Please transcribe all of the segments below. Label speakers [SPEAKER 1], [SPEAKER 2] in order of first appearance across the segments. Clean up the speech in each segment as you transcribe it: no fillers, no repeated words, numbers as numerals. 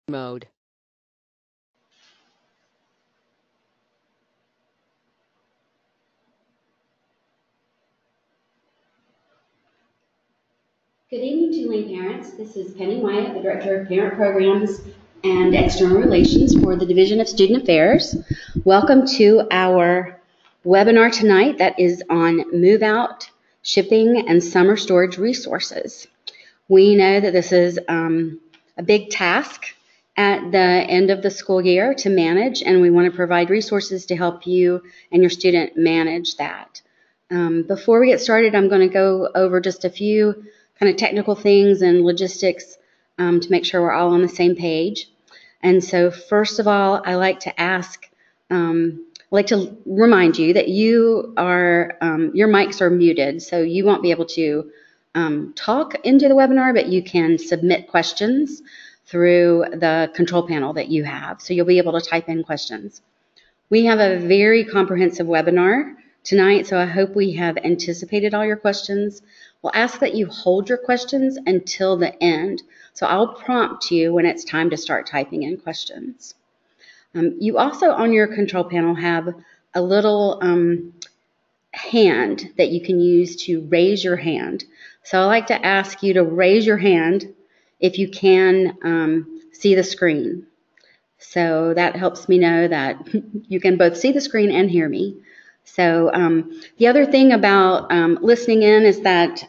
[SPEAKER 1] mode.
[SPEAKER 2] Good evening, Tulane parents. This is Penny Wyatt, the Director of Parent Programs and External Relations for the Division of Student Affairs. Welcome to our webinar tonight that is on move-out, shipping, and summer storage resources. We know that this is a big task at the end of the school year to manage, and we want to provide resources to help you and your student manage that. Before we get started, I'm going to go over just a few kind of technical things and logistics to make sure we're all on the same page. And so first of all, I like to remind you that you are, your mics are muted, so you won't be able to talk into the webinar, but you can submit questions through the control panel that you have. So you'll be able to type in questions. We have a very comprehensive webinar tonight, so I hope we have anticipated all your questions. We'll ask that you hold your questions until the end. So I'll prompt you when it's time to start typing in questions. You also on your control panel have a little hand that you can use to raise your hand. So I like to ask you to raise your hand if you can see the screen. So that helps me know that you can both see the screen and hear me. So the other thing about listening in is that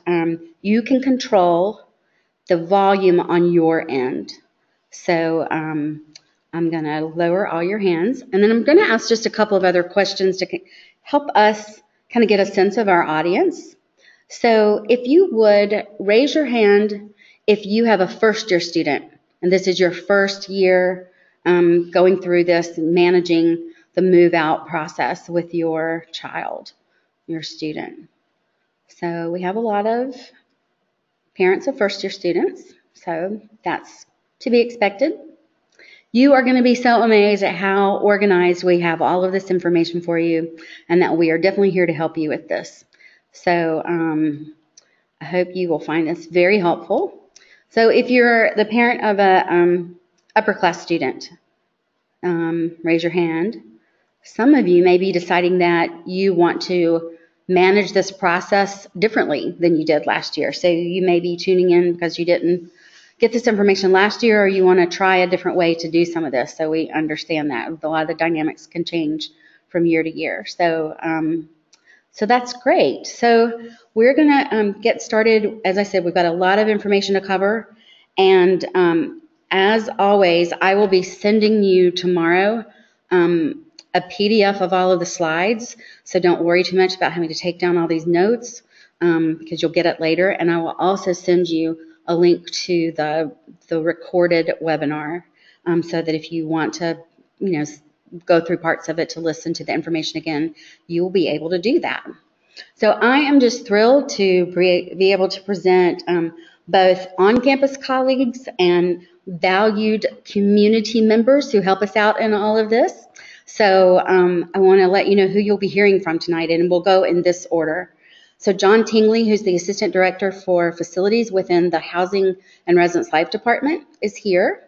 [SPEAKER 2] you can control the volume on your end. So I'm going to lower all your hands, and then I'm going to ask just a couple of other questions to help us kind of get a sense of our audience. So if you would raise your hand if you have a first-year student, and this is your first year going through this, managing the move-out process with your child, your student. So we have a lot of parents of first-year students, so that's to be expected. You are going to be so amazed at how organized we have all of this information for you, and that we are definitely here to help you with this. So I hope you will find this very helpful. So if you're the parent of a upper class student, raise your hand. Some of you may be deciding that you want to manage this process differently than you did last year. So you may be tuning in because you didn't get this information last year, or you want to try a different way to do some of this. So we understand that a lot of the dynamics can change from year to year. So so that's great. So we're going to get started. As I said, we've got a lot of information to cover. And as always, I will be sending you tomorrow a PDF of all of the slides. So don't worry too much about having to take down all these notes because you'll get it later. And I will also send you a link to the recorded webinar so that if you want to, go through parts of it to listen to the information again, you will be able to do that. So I am just thrilled to be able to present both on-campus colleagues and valued community members who help us out in all of this. So I want to let you know who you'll be hearing from tonight, and we'll go in this order. So Jon Tingley, who's the Assistant Director for Facilities within the Housing and Residence Life Department, is here.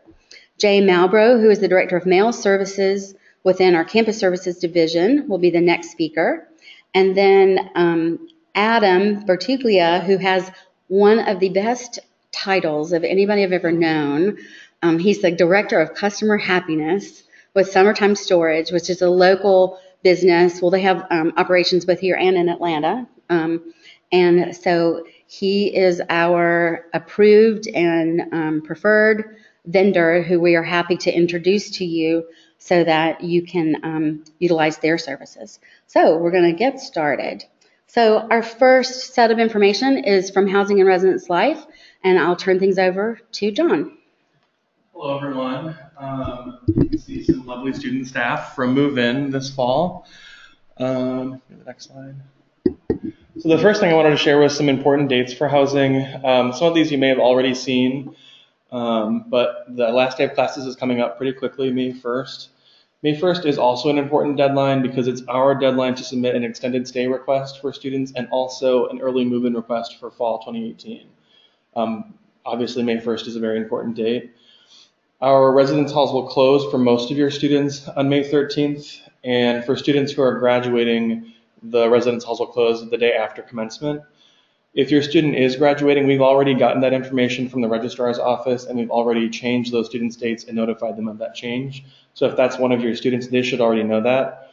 [SPEAKER 2] Jay Malbrough, who is the Director of Mail Services within our Campus Services Division, will be the next speaker. And then Adam Bertuglia, who has one of the best titles of anybody I've ever known. He's the Director of Customer Happiness with Summertime Storage, which is a local business. Well, they have operations both here and in Atlanta. And so he is our approved and preferred vendor who we are happy to introduce to you so that you can utilize their services. So we're going to get started. So our first set of information is from Housing and Residence Life, and I'll turn things over to Jon.
[SPEAKER 3] Hello, everyone. You can see some lovely student staff from Move In this fall. The next slide. So the first thing I wanted to share was some important dates for housing. Some of these you may have already seen, but the last day of classes is coming up pretty quickly, May 1st. May 1st is also an important deadline because it's our deadline to submit an extended stay request for students and also an early move-in request for fall 2018. Obviously, May 1st is a very important date. Our residence halls will close for most of your students on May 13th, and for students who are graduating, the residence halls will close the day after commencement. If your student is graduating, we've already gotten that information from the registrar's office, and we've already changed those students' dates and notified them of that change. So if that's one of your students, they should already know that.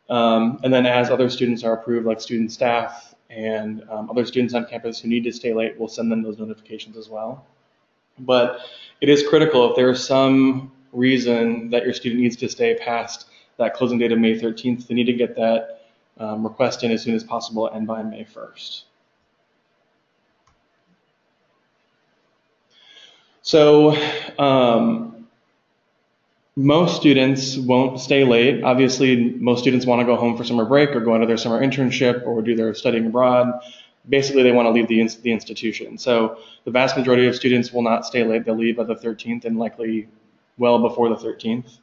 [SPEAKER 3] And then as other students are approved, like student staff and other students on campus who need to stay late, we'll send them those notifications as well. But it is critical if there is some reason that your student needs to stay past that closing date of May 13th, they need to get that request in as soon as possible and by May 1st. So most students won't stay late. Obviously, most students want to go home for summer break or go into their summer internship or do their studying abroad. Basically, they want to leave the institution. So the vast majority of students will not stay late. They'll leave by the 13th and likely well before the 13th.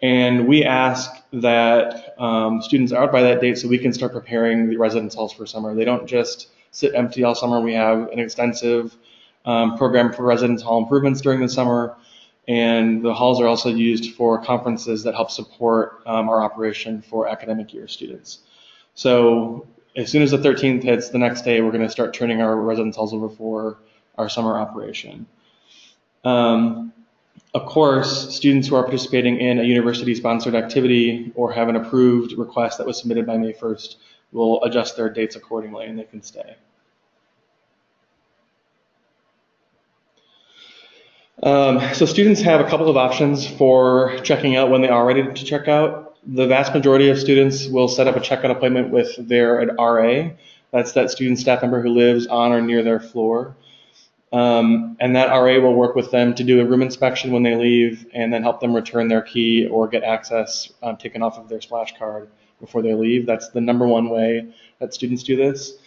[SPEAKER 3] And we ask that students are out by that date so we can start preparing the residence halls for summer. They don't just sit empty all summer. We have an extensive program for residence hall improvements during the summer. And the halls are also used for conferences that help support our operation for academic year students. So as soon as the 13th hits, the next day, we're going to start turning our residence halls over for our summer operation. Of course, students who are participating in a university-sponsored activity or have an approved request that was submitted by May 1st will adjust their dates accordingly and they can stay. So students have a couple of options for checking out when they are ready to check out. The vast majority of students will set up a checkout appointment with their RA. That's that student staff member who lives on or near their floor. And that RA will work with them to do a room inspection when they leave and then help them return their key or get access taken off of their splash card before they leave. That's the number one way that students do this.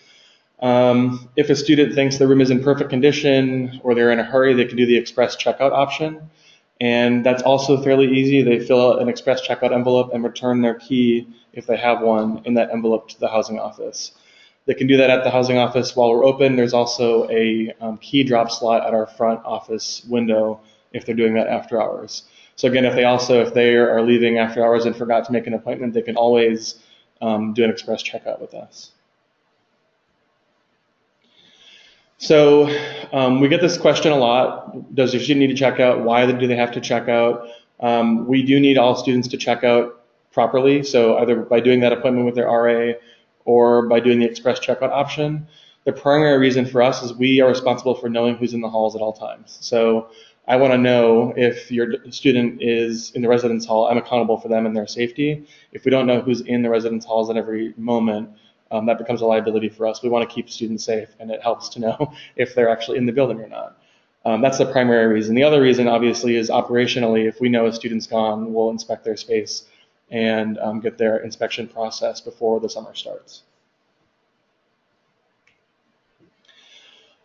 [SPEAKER 3] If a student thinks the room is in perfect condition or they're in a hurry, they can do the express checkout option. And that's also fairly easy. They fill out an express checkout envelope and return their key, if they have one, in that envelope to the housing office. They can do that at the housing office while we're open. There's also a key drop slot at our front office window if they're doing that after hours. So again, if they are leaving after hours and forgot to make an appointment, they can always do an express checkout with us. So we get this question a lot. Does your student need to check out? Why do they have to check out? We do need all students to check out properly. So either by doing that appointment with their RA or by doing the express checkout option. The primary reason for us is we are responsible for knowing who's in the halls at all times. So I want to know if your student is in the residence hall, I'm accountable for them and their safety. If we don't know who's in the residence halls at every moment, that becomes a liability for us. We want to keep students safe, and it helps to know if they're actually in the building or not. That's the primary reason. The other reason, obviously, is operationally. If we know a student's gone, we'll inspect their space and get their inspection process before the summer starts.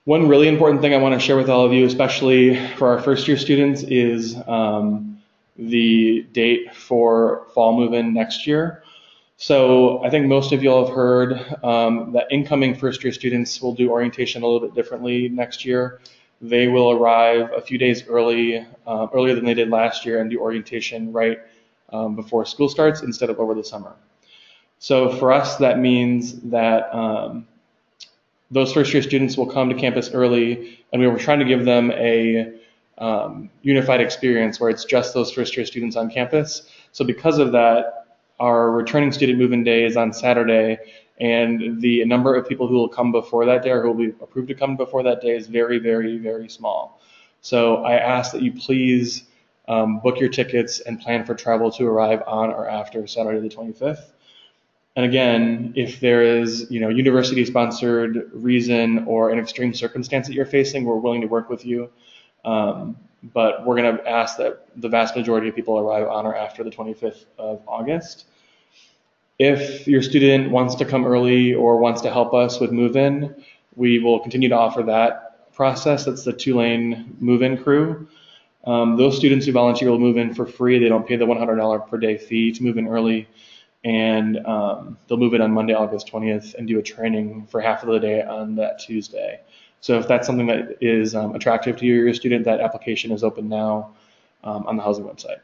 [SPEAKER 3] One really important thing I want to share with all of you, especially for our first year students, is the date for fall move-in next year. So I think most of you all have heard that incoming first year students will do orientation a little bit differently next year. They will arrive a few days earlier than they did last year and do orientation right before school starts instead of over the summer. So for us, that means that those first year students will come to campus early, and we were trying to give them a unified experience where it's just those first year students on campus. So because of that, our returning student move-in day is on Saturday, and the number of people who will come before that day or who will be approved to come before that day is very, very, very small. So I ask that you please book your tickets and plan for travel to arrive on or after Saturday the 25th. And again, if there is, university-sponsored reason or an extreme circumstance that you're facing, we're willing to work with you. But we're going to ask that the vast majority of people arrive on or after the 25th of August. If your student wants to come early or wants to help us with move-in, we will continue to offer that process. That's the Tulane move-in crew. Those students who volunteer will move in for free. They don't pay the $100 per day fee to move in early. And they'll move in on Monday, August 20th, and do a training for half of the day on that Tuesday. So if that's something that is attractive to you or your student, that application is open now on the housing website.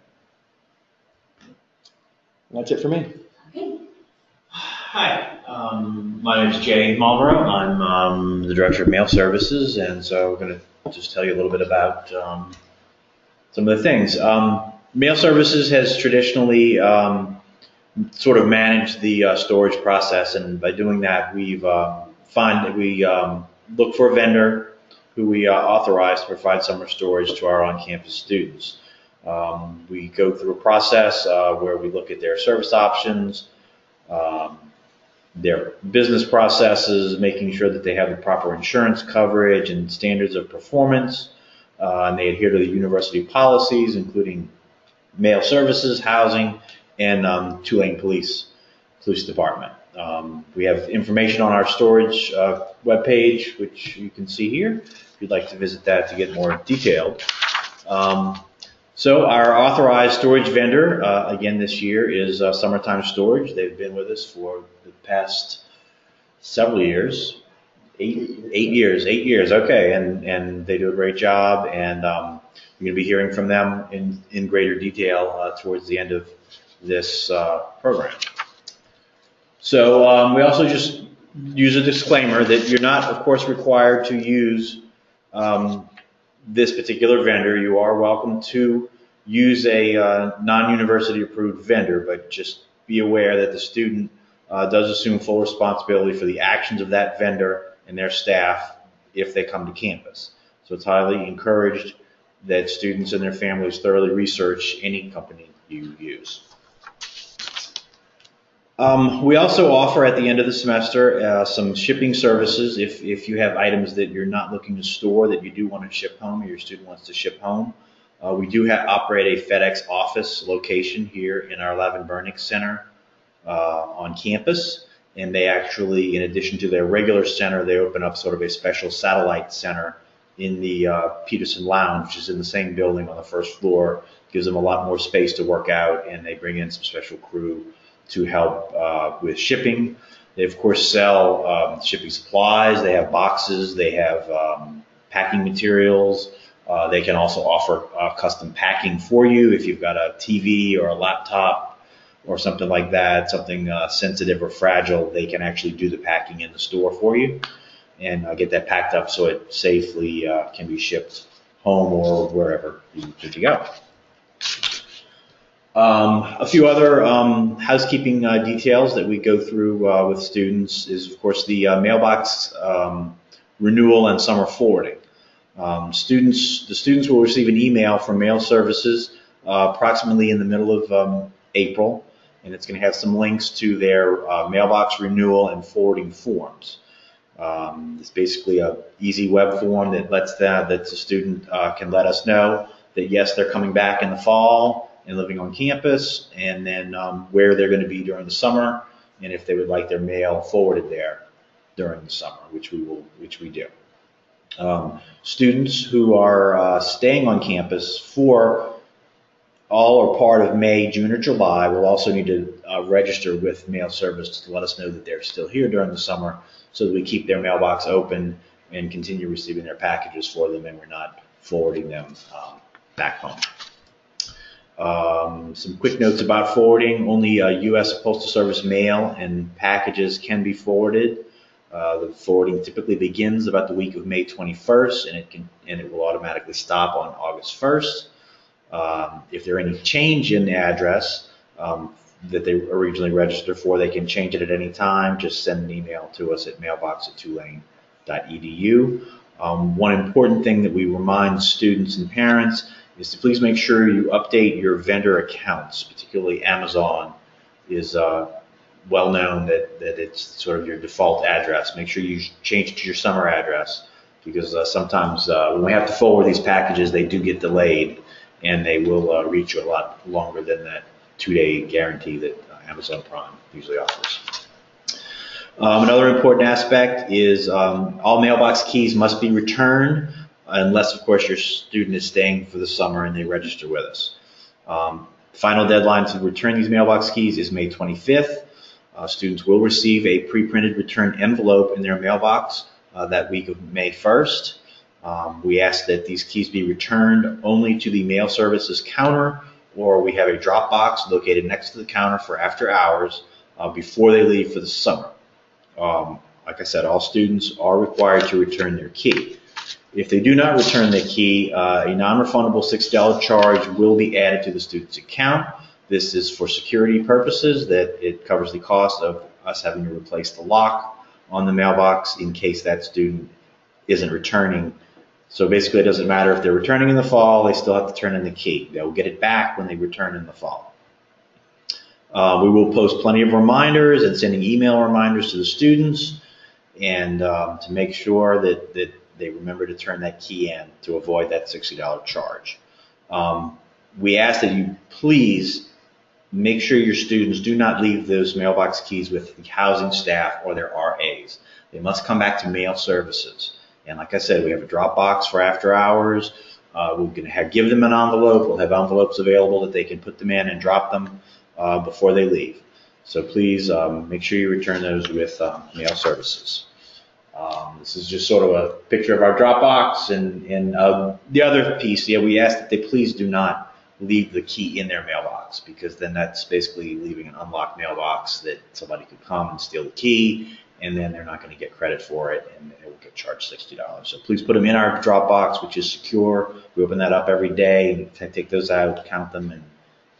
[SPEAKER 3] And that's it for me.
[SPEAKER 1] Hi, my name is Jay Malbrough. I'm the Director of Mail Services, and so I'm going to just tell you a little bit about some of the things. Mail Services has traditionally sort of managed the storage process, and by doing that, we've find that we look for a vendor who we authorize to provide summer storage to our on-campus students. We go through a process where we look at their service options, their business processes, making sure that they have the proper insurance coverage and standards of performance, and they adhere to the university policies, including mail services, housing, and Tulane Police Department. We have information on our storage webpage, which you can see here, if you'd like to visit that to get more detailed. So our authorized storage vendor, again this year, is Summertime Storage. They've been with us for the past several years, eight years, okay, and they do a great job, and you're going to be hearing from them in greater detail towards the end of this program. So we also just use a disclaimer that you're not, of course, required to use this particular vendor. You are welcome to use a non-university approved vendor, but just be aware that the student does assume full responsibility for the actions of that vendor and their staff if they come to campus. So it's highly encouraged that students and their families thoroughly research any company you use. We also offer at the end of the semester some shipping services if you have items that you're not looking to store that you do want to ship home or your student wants to ship home. We do operate a FedEx office location here in our Lavin Burnick Center on campus, and they actually, in addition to their regular center, they open up sort of a special satellite center in the Peterson Lounge, which is in the same building on the first floor. Gives them a lot more space to work out, and they bring in some special crew to help with shipping. They, of course, sell shipping supplies. They have boxes. They have packing materials. They can also offer custom packing for you if you've got a TV or a laptop or something like that, something sensitive or fragile. They can actually do the packing in the store for you and get that packed up so it safely can be shipped home or wherever you need to go. A few other housekeeping details that we go through with students is, of course, the mailbox renewal and summer forwarding. The students will receive an email from Mail Services approximately in the middle of April, and it's going to have some links to their mailbox renewal and forwarding forms. It's basically an easy web form that the student can let us know that yes, they're coming back in the fall and living on campus, and then where they're going to be during the summer, and if they would like their mail forwarded there during the summer, which we do. Students who are staying on campus for all or part of May, June, or July will also need to register with Mail Service to let us know that they're still here during the summer, so that we keep their mailbox open and continue receiving their packages for them, and we're not forwarding them back home. Some quick notes about forwarding. Only U.S. Postal Service mail and packages can be forwarded. The forwarding typically begins about the week of May 21st, and it will automatically stop on August 1st. If there any change in the address that they originally registered for, they can change it at any time. Just send an email to us at mailbox@tulane.edu. One important thing that we remind students and parents is to please make sure you update your vendor accounts, particularly Amazon is well known that it's sort of your default address. Make sure you change it to your summer address, because sometimes when we have to forward these packages, they do get delayed, and they will reach you a lot longer than that 2-day guarantee that Amazon Prime usually offers. Another important aspect is all mailbox keys must be returned unless, of course, your student is staying for the summer and they register with us. Final deadline to return these mailbox keys is May 25th. Students will receive a pre-printed return envelope in their mailbox that week of May 1st. We ask that these keys be returned only to the mail services counter, or we have a drop box located next to the counter for after hours before they leave for the summer. Like I said, all students are required to return their key. If they do not return their key, a non-refundable $60 charge will be added to the student's account. This is for security purposes, that it covers the cost of us having to replace the lock on the mailbox in case that student isn't returning. So basically it doesn't matter if they're returning in the fall, they still have to turn in the key. They'll get it back when they return in the fall. We will post plenty of reminders and sending email reminders to the students, and to make sure that they remember to turn that key in to avoid that $60 charge. We ask that you please make sure your students do not leave those mailbox keys with the housing staff or their RAs. They must come back to mail services. And like I said, we have a drop box for after hours. We're going to give them an envelope. We'll have envelopes available that they can put them in and drop them before they leave. So please make sure you return those with mail services. This is just sort of a picture of our drop box. And the other piece, we ask that they please do not leave the key in their mailbox, because then that's basically leaving an unlocked mailbox that somebody could come and steal the key, and then they're not going to get credit for it, and it will get charged $60. So please put them in our drop box, which is secure. We open that up every day, and take those out, count them, and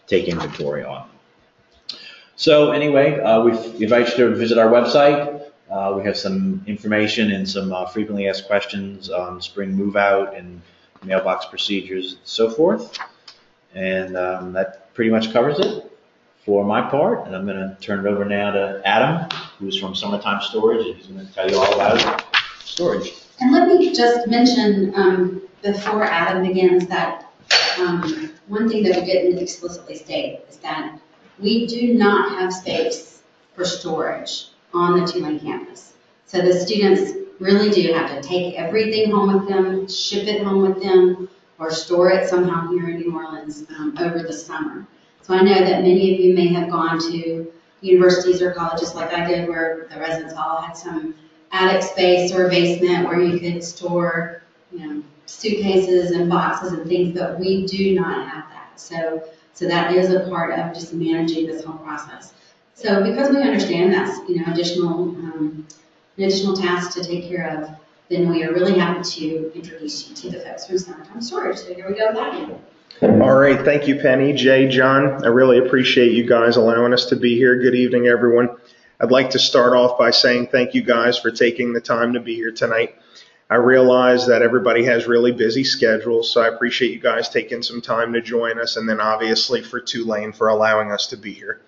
[SPEAKER 1] take inventory on them. So anyway, we invite you to visit our website. We have some information and some frequently asked questions on spring move out and mailbox procedures and so forth. And that pretty much covers it for my part. And I'm going to turn it over now to Adam, who's from Summertime Storage, and he's going to tell you all about storage.
[SPEAKER 2] And let me just mention before Adam begins that one thing that we didn't explicitly state is that we do not have space for storage on the Tulane campus. So the students really do have to take everything home with them, ship it home with them, or store it somehow here in New Orleans over the summer. So I know that many of you may have gone to universities or colleges like I did, where the residence hall had some attic space or a basement where you could store, suitcases and boxes and things, but we do not have that. So that is a part of just managing this whole process. So because we understand that's an additional task to take care of, then we are really happy to introduce you to the folks from Summertime Storage. So here we go with that.
[SPEAKER 4] All right. Thank you, Penny, Jay, John. I really appreciate you guys allowing us to be here. Good evening, everyone. I'd like to start off by saying thank you guys for taking the time to be here tonight. I realize that everybody has really busy schedules, so I appreciate you guys taking some time to join us, and then obviously for Tulane for allowing us to be here.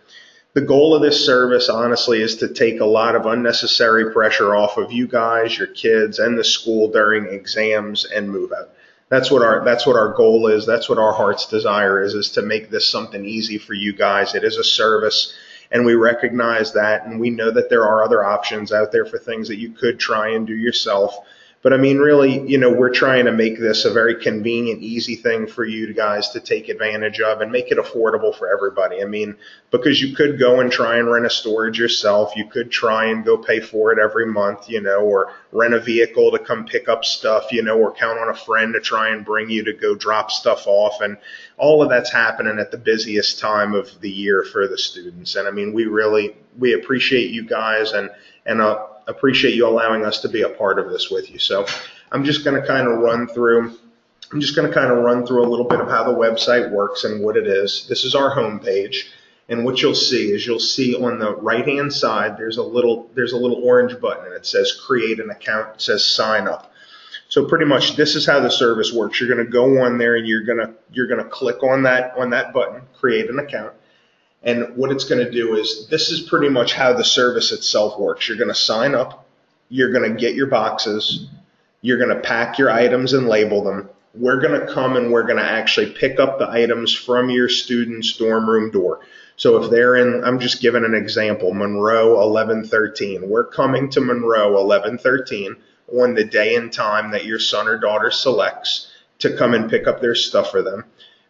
[SPEAKER 4] The goal of this service, honestly, is to take a lot of unnecessary pressure off of you guys, your kids, and the school during exams and move out. That's what our goal is. That's what our heart's desire is to make this something easy for you guys. It is a service, and we recognize that, and we know that there are other options out there for things that you could try and do yourself. But I mean, really, we're trying to make this a very convenient, easy thing for you guys to take advantage of and make it affordable for everybody. I mean, because you could go and try and rent a storage yourself. You could try and go pay for it every month, or rent a vehicle to come pick up stuff, or count on a friend to try and bring you to go drop stuff off. And all of that's happening at the busiest time of the year for the students. And I mean, we appreciate you guys and appreciate you allowing us to be a part of this with you. So I'm just going to kind of run through a little bit of how the website works and what it is. This is our homepage, and what you'll see on the right-hand side, there's a little orange button, and it says create an account. It says sign up. So pretty much this is how the service works. You're going to go on there and you're going to click on that button, create an account. And what it's going to do is, this is pretty much how the service itself works. You're going to sign up. You're going to get your boxes. You're going to pack your items and label them. We're going to come and we're going to actually pick up the items from your student's dorm room door. So if they're in, I'm just giving an example, Monroe 1113. We're coming to Monroe 1113 on the day and time that your son or daughter selects to come and pick up their stuff for them.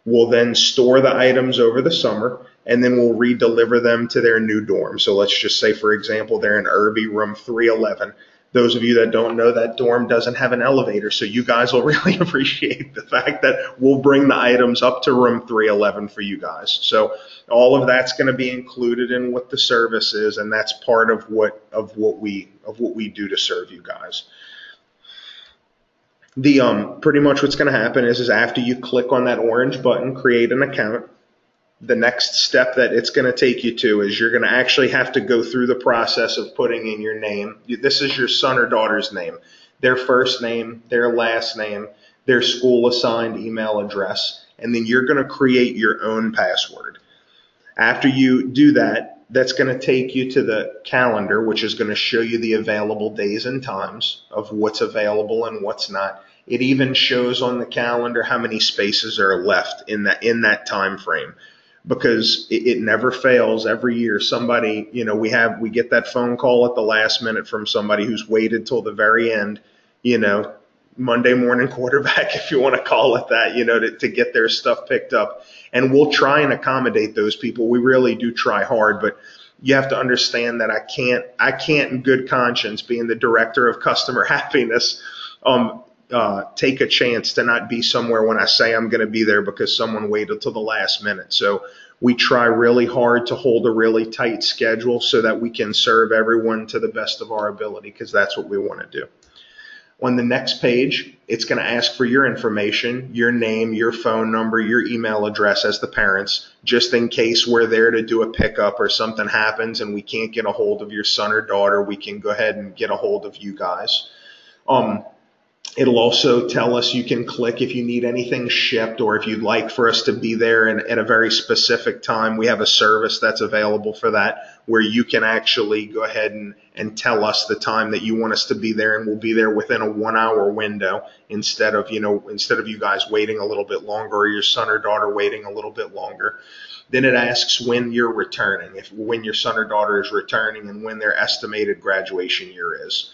[SPEAKER 4] We'll then store the items over the summer, and then we'll redeliver them to their new dorm. So let's just say, for example, they're in Irby room 311. Those of you that don't know, that dorm doesn't have an elevator, so you guys will really appreciate the fact that we'll bring the items up to room 311 for you guys. So all of that's going to be included in what the service is, and that's part of what we do to serve you guys. Pretty much what's going to happen is after you click on that orange button, create an account, the next step that it's going to take you to is you're going to actually have to go through the process of putting in your name. This is your son or daughter's name, their first name, their last name, their school assigned email address, and then you're going to create your own password. After you do that, that's going to take you to the calendar, which is going to show you the available days and times of what's available and what's not. It even shows on the calendar how many spaces are left in that time frame. Because it never fails. Every year somebody, we get that phone call at the last minute from somebody who's waited till the very end, Monday morning quarterback, if you want to call it that, to get their stuff picked up. And we'll try and accommodate those people. We really do try hard, but you have to understand that I can't in good conscience, being the director of customer happiness, take a chance to not be somewhere when I say I'm going to be there because someone waited till the last minute. So we try really hard to hold a really tight schedule so that we can serve everyone to the best of our ability, because that's what we want to do. On the next page, it's going to ask for your information, your name, your phone number, your email address as the parents, just in case we're there to do a pickup or something happens and we can't get a hold of your son or daughter, we can go ahead and get a hold of you guys. It'll also tell us, you can click if you need anything shipped or if you'd like for us to be there at a very specific time. We have a service that's available for that, where you can actually go ahead and tell us the time that you want us to be there, and we'll be there within a 1 hour window instead of you guys waiting a little bit longer or your son or daughter waiting a little bit longer. Then it asks when you're returning, when your son or daughter is returning and when their estimated graduation year is.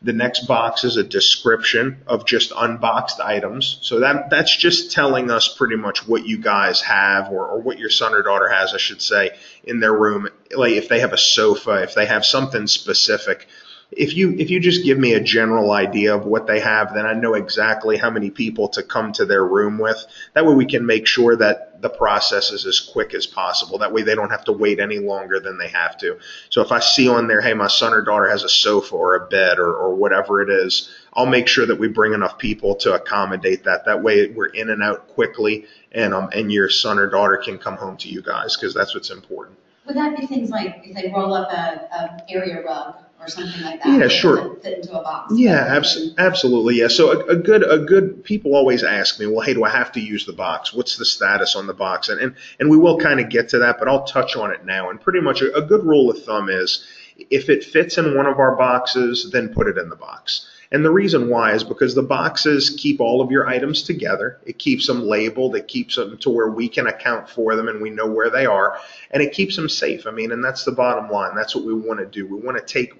[SPEAKER 4] The next box is a description of just unboxed items. So that's just telling us pretty much what you guys have, or what your son or daughter has, I should say, in their room. Like if they have a sofa, if they have something specific. If you just give me a general idea of what they have, then I know exactly how many people to come to their room with. That way we can make sure that the process is as quick as possible. That way they don't have to wait any longer than they have to. So if I see on there, hey, my son or daughter has a sofa or a bed or whatever it is, I'll make sure that we bring enough people to accommodate that. That way we're in and out quickly, and your son or daughter can come home to you guys, because that's what's important.
[SPEAKER 5] Would that be things like if they roll up a area rug or something like that?
[SPEAKER 4] Yeah, sure.
[SPEAKER 5] Fit into a box.
[SPEAKER 4] Yeah, absolutely. Yeah. So a good people always ask me, well, hey, do I have to use the box? What's the status on the box? And we will kind of get to that, but I'll touch on it now. And pretty much a good rule of thumb is, if it fits in one of our boxes, then put it in the box. And the reason why is because the boxes keep all of your items together. It keeps them labeled. It keeps them to where we can account for them and we know where they are, and it keeps them safe. I mean, and that's the bottom line. That's what we want to do. We want to take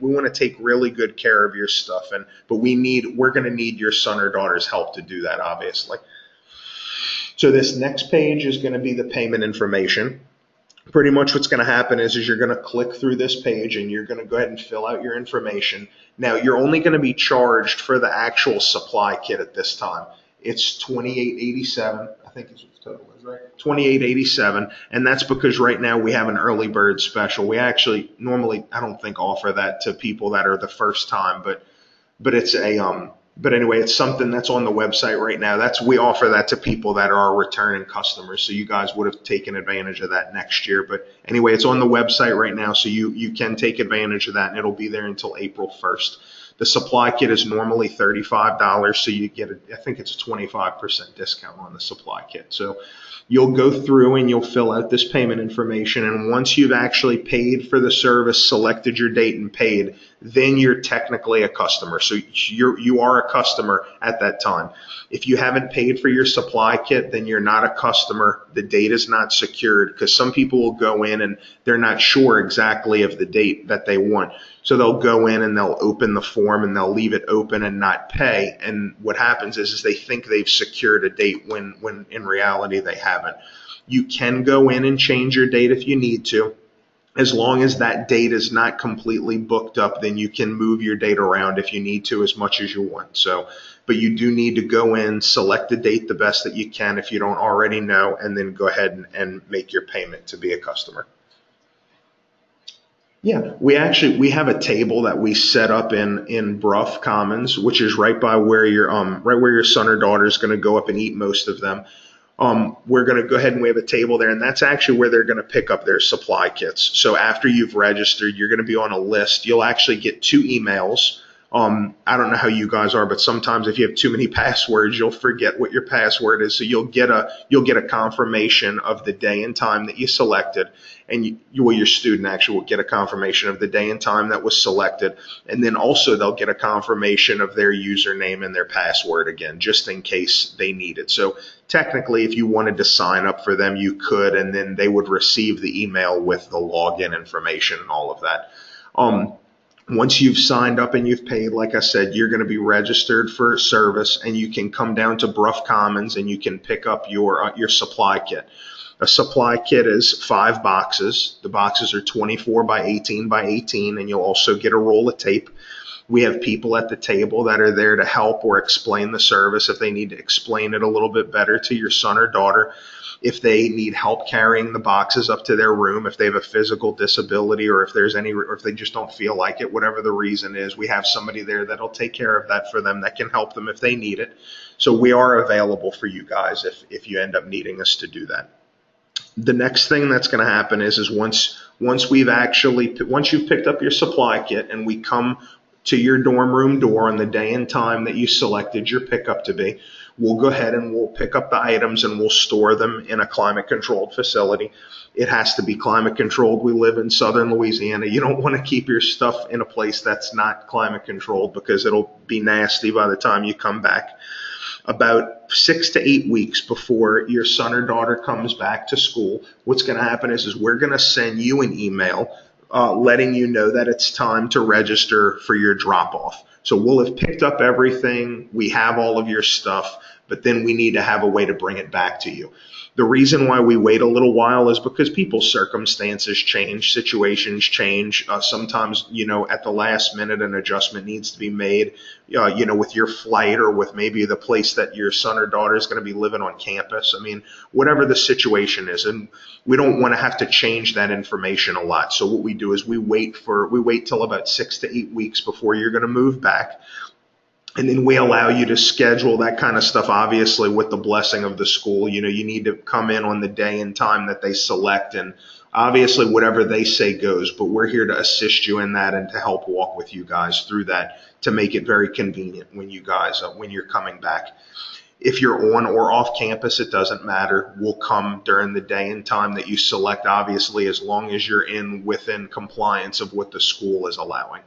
[SPEAKER 4] really good care of your stuff, but we're going to need your son or daughter's help to do that, obviously. So this next page is going to be the payment information. Pretty much what's going to happen is you're going to click through this page and you're going to go ahead and fill out your information. Now, you're only going to be charged for the actual supply kit at this time. It's $28.87. I think it's what the total is, right? $28.87, and that's because right now we have an early bird special. We actually normally, I don't think, offer that to people that are the first time, but it's But anyway, it's something that's on the website right now. We offer that to people that are our returning customers. So you guys would have taken advantage of that next year. But anyway, it's on the website right now. So you can take advantage of that, and it'll be there until April 1st. The supply kit is normally $35. So you get I think it's a 25% discount on the supply kit. So you'll go through and you'll fill out this payment information. And once you've actually paid for the service, selected your date and paid, then you're technically a customer. So you are a customer at that time. If you haven't paid for your supply kit, then you're not a customer. The date is not secured, because some people will go in and they're not sure exactly of the date that they want. So they'll go in and they'll open the form and they'll leave it open and not pay. And what happens is they think they've secured a date when in reality they haven't. You can go in and change your date if you need to. As long as that date is not completely booked up, then you can move your date around if you need to as much as you want. So, but you do need to go in, select the date the best that you can if you don't already know, and then go ahead and make your payment to be a customer. Yeah, we have a table that we set up in Brough Commons, which is right by where your son or daughter is going to go up and eat most of them. We're going to go ahead and we have a table there, and that's actually where they're going to pick up their supply kits. So after you've registered, you're going to be on a list. You'll actually get 2 emails. I don't know how you guys are, but sometimes if you have too many passwords, you'll forget what your password is. So you'll get a confirmation of the day and time that you selected, and your student actually will get a confirmation of the day and time that was selected, and then also they'll get a confirmation of their username and their password again, just in case they need it. So technically, if you wanted to sign up for them, you could, and then they would receive the email with the login information and all of that. Once you've signed up and you've paid, like I said, you're going to be registered for service, and you can come down to Brough Commons and you can pick up your supply kit. A supply kit is 5 boxes. The boxes are 24 by 18 by 18, and you'll also get a roll of tape. We have people at the table that are there to help or explain the service if they need to explain it a little bit better to your son or daughter. If they need help carrying the boxes up to their room, if they have a physical disability, or if they just don't feel like it, whatever the reason is, we have somebody there that'll take care of that for them, that can help them if they need it. So we are available for you guys if you end up needing us to do that. The next thing that's going to happen is once you've picked up your supply kit and we come to your dorm room door on the day and time that you selected your pickup to be, we'll go ahead and we'll pick up the items and we'll store them in a climate-controlled facility. It has to be climate-controlled. We live in southern Louisiana. You don't want to keep your stuff in a place that's not climate-controlled because it'll be nasty by the time you come back. About 6 to 8 weeks before your son or daughter comes back to school, what's going to happen is we're going to send you an email letting you know that it's time to register for your drop-off. So we'll have picked up everything. We have all of your stuff, but then we need to have a way to bring it back to you. The reason why we wait a little while is because people's circumstances change, situations change. Sometimes, at the last minute, an adjustment needs to be made, with your flight or with maybe the place that your son or daughter is going to be living on campus. I mean, whatever the situation is, and we don't want to have to change that information a lot. So what we do is we wait till about 6 to 8 weeks before you're going to move back. And then we allow you to schedule that kind of stuff, obviously, with the blessing of the school. You need to come in on the day and time that they select, and obviously whatever they say goes. But we're here to assist you in that and to help walk with you guys through that to make it very convenient when you're coming back. If you're on or off campus, it doesn't matter. We'll come during the day and time that you select, obviously, as long as you're within compliance of what the school is allowing.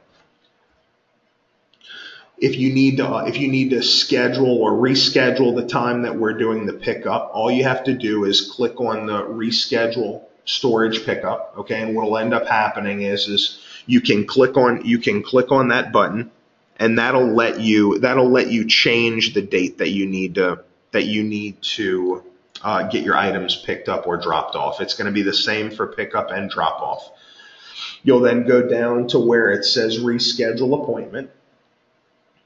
[SPEAKER 4] If you need to schedule or reschedule the time that we're doing the pickup, all you have to do is click on the reschedule storage pickup. Okay, and what'll end up happening is you can click on that button, and that'll let you change the date that you need to get your items picked up or dropped off. It's going to be the same for pickup and drop off. You'll then go down to where it says reschedule appointment.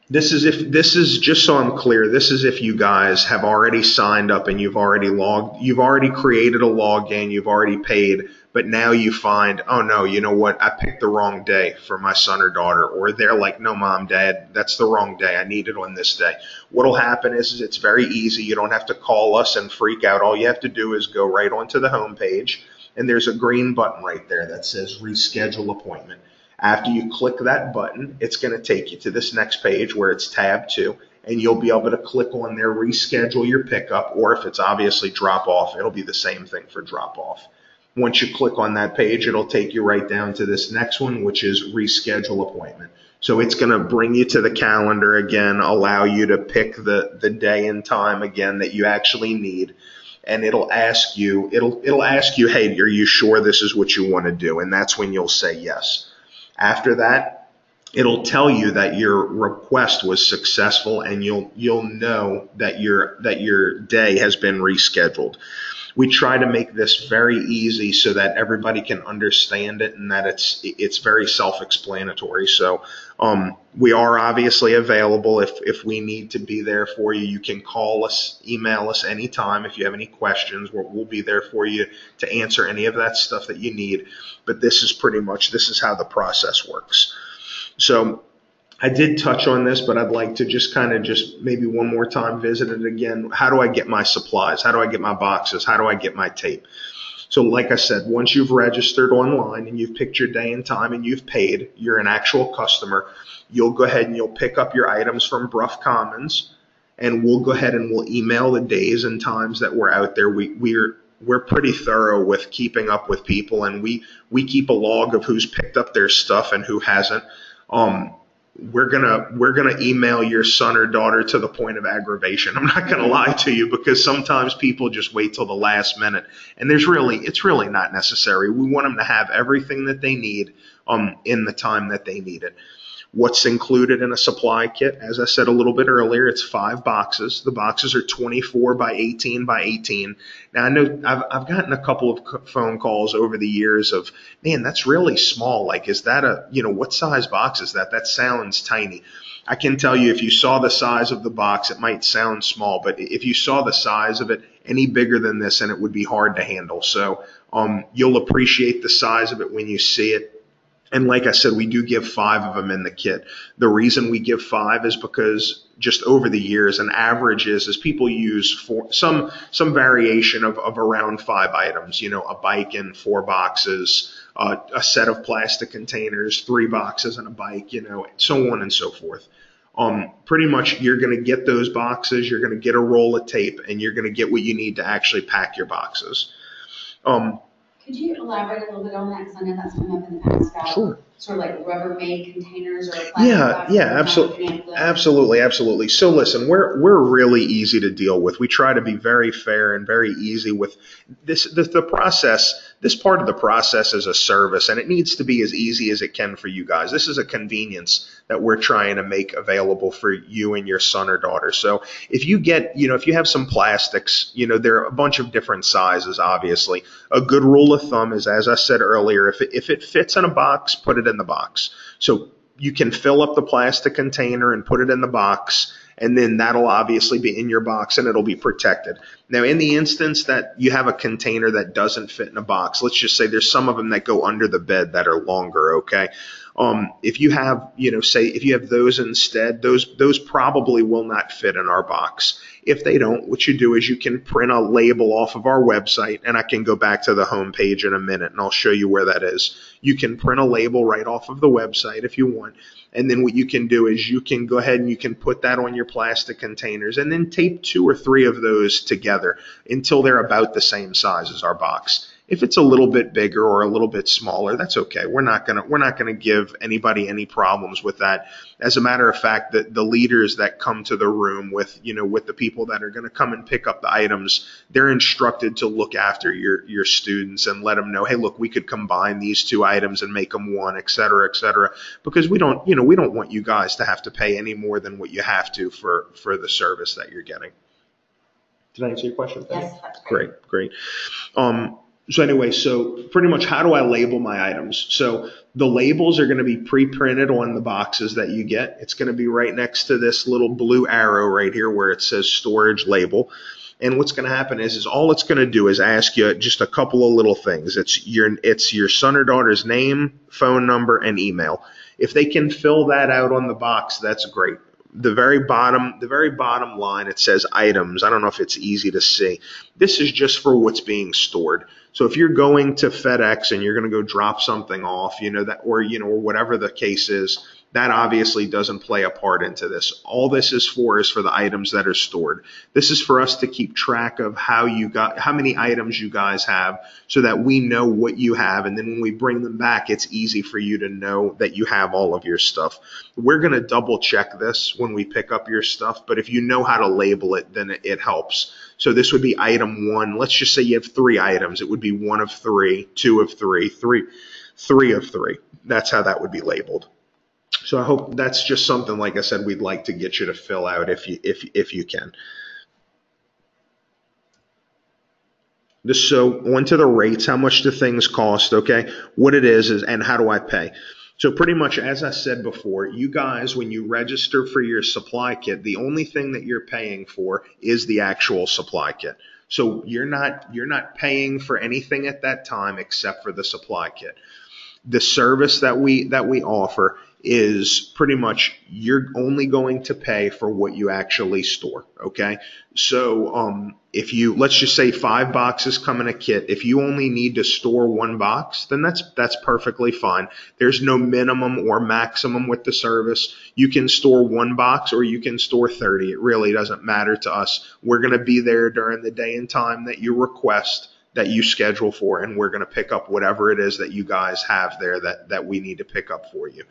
[SPEAKER 4] This is just so I'm clear, this is if you guys have already signed up and you've already created a login, you've already paid, but now you find, oh no, you know what, I picked the wrong day for my son or daughter, or they're like, no, mom, dad, that's the wrong day, I need it on this day. What'll happen is it's very easy. You don't have to call us and freak out. All you have to do is go right onto the home page, and there's a green button right there that says reschedule appointment. After you click that button, it's going to take you to this next page where it's tab 2, and you'll be able to click on there, reschedule your pickup, or if it's obviously drop off, it'll be the same thing for drop off. Once you click on that page, it'll take you right down to this next one, which is reschedule appointment. So it's going to bring you to the calendar again, allow you to pick the day and time again that you actually need. And it'll ask you, hey, are you sure this is what you want to do? And that's when you'll say yes. After that, it'll tell you that your request was successful, and you'll know that your day has been rescheduled. we try to make this very easy so that everybody can understand it and that it's very self-explanatory. So we are obviously available if we need to be there for you. You can call us, email us anytime if you have any questions. We'll be there for you to answer any of that stuff that you need. But this is how the process works. So I did touch on this, but I'd like to just maybe one more time visit it again. How do I get my supplies? How do I get my boxes? How do I get my tape? So like I said, once you've registered online and you've picked your day and time and you've paid, you're an actual customer, you'll go ahead and you'll pick up your items from Brough Commons, and we'll go ahead and we'll email the days and times that we're out there. We're pretty thorough with keeping up with people, and we keep a log of who's picked up their stuff and who hasn't. We're gonna email your son or daughter to the point of aggravation. I'm not gonna lie to you, because sometimes people just wait till the last minute, and it's really not necessary. We want them to have everything that they need in the time that they need it. What's included in a supply kit? As I said a little bit earlier, it's 5 boxes. The boxes are 24 by 18 by 18. Now, I know I've gotten a couple of phone calls over the years of, man, that's really small. Like, is that what size box is that? That sounds tiny. I can tell you, if you saw the size of the box, it might sound small, but if you saw the size of it, any bigger than this, and it would be hard to handle. So you'll appreciate the size of it when you see it. And like I said, we do give 5 of them in the kit. The reason we give 5 is because just over the years, an average is people use some variation of around 5 items. A bike in 4 boxes, a set of plastic containers, 3 boxes and a bike, so on and so forth. Pretty much you're going to get those boxes, you're going to get a roll of tape, and you're going to get what you need to actually pack your boxes.
[SPEAKER 5] Could you elaborate a little bit on that? Because I know that's come up in the past about
[SPEAKER 4] Sure.
[SPEAKER 5] Sort of like Rubbermaid containers or plastic boxes.
[SPEAKER 4] Absolutely. So listen, we're really easy to deal with. We try to be very fair and very easy with this. The process, this part of the process is a service, and it needs to be as easy as it can for you guys. This is a convenience that we're trying to make available for you and your son or daughter. So if you get, if you have some plastics, there are a bunch of different sizes, obviously. A good rule of thumb is, as I said earlier, if it fits in a box, put it in the box. So you can fill up the plastic container and put it in the box, and then that'll obviously be in your box and it'll be protected. Now, in the instance that you have a container that doesn't fit in a box, let's just say there's some of them that go under the bed that are longer, okay? If you have, if you have those instead, those probably will not fit in our box. If they don't, what you do is you can print a label off of our website, and I can go back to the home page in a minute and I'll show you where that is. You can print a label right off of the website if you want. And then what you can do is you can go ahead and you can put that on your plastic containers and then tape 2 or 3 of those together until they're about the same size as our box. If it's a little bit bigger or a little bit smaller, that's okay. We're not gonna give anybody any problems with that. As a matter of fact, the leaders that come to the room with the people that are going to come and pick up the items, they're instructed to look after your students and let them know, hey, look, we could combine these 2 items and make them one, et cetera, because we don't want you guys to have to pay any more than what you have to for the service that you're getting. Did I answer your question?
[SPEAKER 5] Yes, that's great.
[SPEAKER 4] Great. So anyway, so pretty much how do I label my items? So the labels are going to be pre-printed on the boxes that you get. It's going to be right next to this little blue arrow right here where it says storage label. And what's going to happen is all it's going to do is ask you just a couple of little things. It's your son or daughter's name, phone number, and email. If they can fill that out on the box, that's great. The very bottom line, it says items. I don't know if it's easy to see. This is just for what's being stored. So if you're going to FedEx and you're going to go drop something off, or whatever the case is, that obviously doesn't play a part into this. All this is for the items that are stored. This is for us to keep track of how many items you guys have so that we know what you have. And then when we bring them back, it's easy for you to know that you have all of your stuff. We're going to double check this when we pick up your stuff, but if you know how to label it, then it helps. So this would be item 1. Let's just say you have 3 items. It would be 1 of 3, 2 of 3, 3 of 3. That's how that would be labeled. So I hope that's just something, like I said, we'd like to get you to fill out if you can. So onto the rates, how much do things cost, okay? What it is and how do I pay? So pretty much, as I said before, you guys, when you register for your supply kit, the only thing that you're paying for is the actual supply kit. So you're not paying for anything at that time except for the supply kit. The service that we offer is pretty much you're only going to pay for what you actually store, okay? So if you, let's just say 5 boxes come in a kit, if you only need to store 1 box, then that's perfectly fine. There's no minimum or maximum with the service. You can store 1 box or you can store 30. It really doesn't matter to us. We're going to be there during the day and time that you request, that you schedule for, and we're going to pick up whatever it is that you guys have there that we need to pick up for you.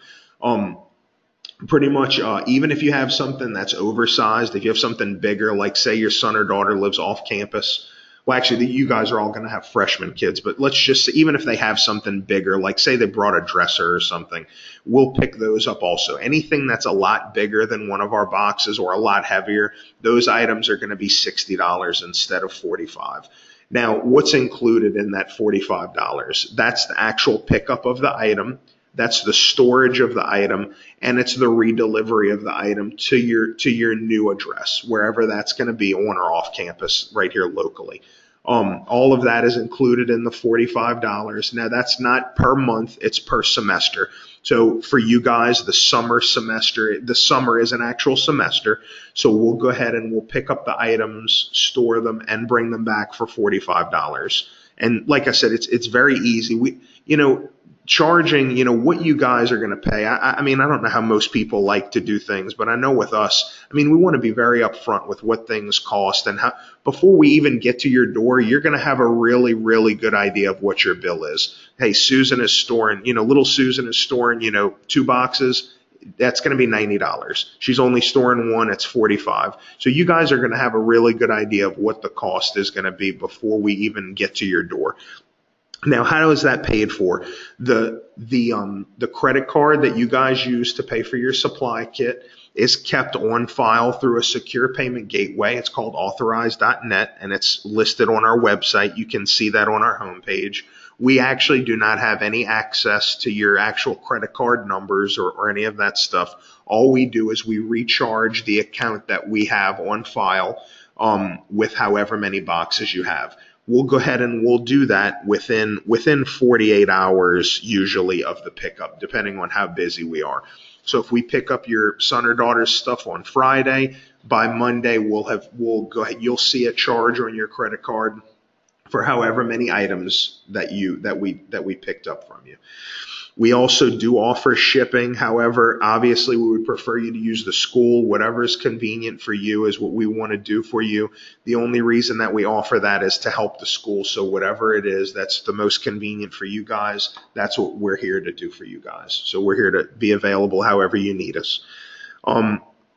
[SPEAKER 4] Pretty much, even if you have something that's oversized, if you have something bigger, like say your son or daughter lives off campus, well, actually, you guys are all going to have freshman kids, but let's just say, even if they have something bigger, like say they brought a dresser or something, we'll pick those up also. Anything that's a lot bigger than one of our boxes or a lot heavier, those items are going to be $60 instead of $45. Now, what's included in that $45? That's the actual pickup of the item, that's the storage of the item, and it's the redelivery of the item to your new address, wherever that's going to be, on or off campus, right here locally. All of that is included in the $45. Now, that's not per month, it's per semester. So for you guys, the summer is an actual semester. So we'll go ahead and we'll pick up the items, store them, and bring them back for $45. And like I said, it's very easy. Charging, what you guys are going to pay. I mean, I don't know how most people like to do things, but I know with us, I mean, we want to be very upfront with what things cost, and how, before we even get to your door, you're going to have a really, really good idea of what your bill is. Hey, Susan is storing, little Susan is storing, 2 boxes. That's going to be $90. She's only storing 1. It's $45. So you guys are going to have a really good idea of what the cost is going to be before we even get to your door. Now, how is that paid for? The credit card that you guys use to pay for your supply kit is kept on file through a secure payment gateway. It's called Authorized.net, and it's listed on our website. You can see that on our homepage. We actually do not have any access to your actual credit card numbers or any of that stuff. All we do is we recharge the account that we have on file with however many boxes you have. We'll go ahead and we'll do that within 48 hours usually of the pickup, depending on how busy we are. So if we pick up your son or daughter's stuff on Friday, by Monday we'll go ahead. You'll see a charge on your credit card for however many items that we picked up from you. We also do offer shipping. However, obviously, we would prefer you to use the school. Whatever is convenient for you is what we want to do for you. The only reason that we offer that is to help the school. So whatever it is that's the most convenient for you guys, that's what we're here to do for you guys. So we're here to be available however you need us.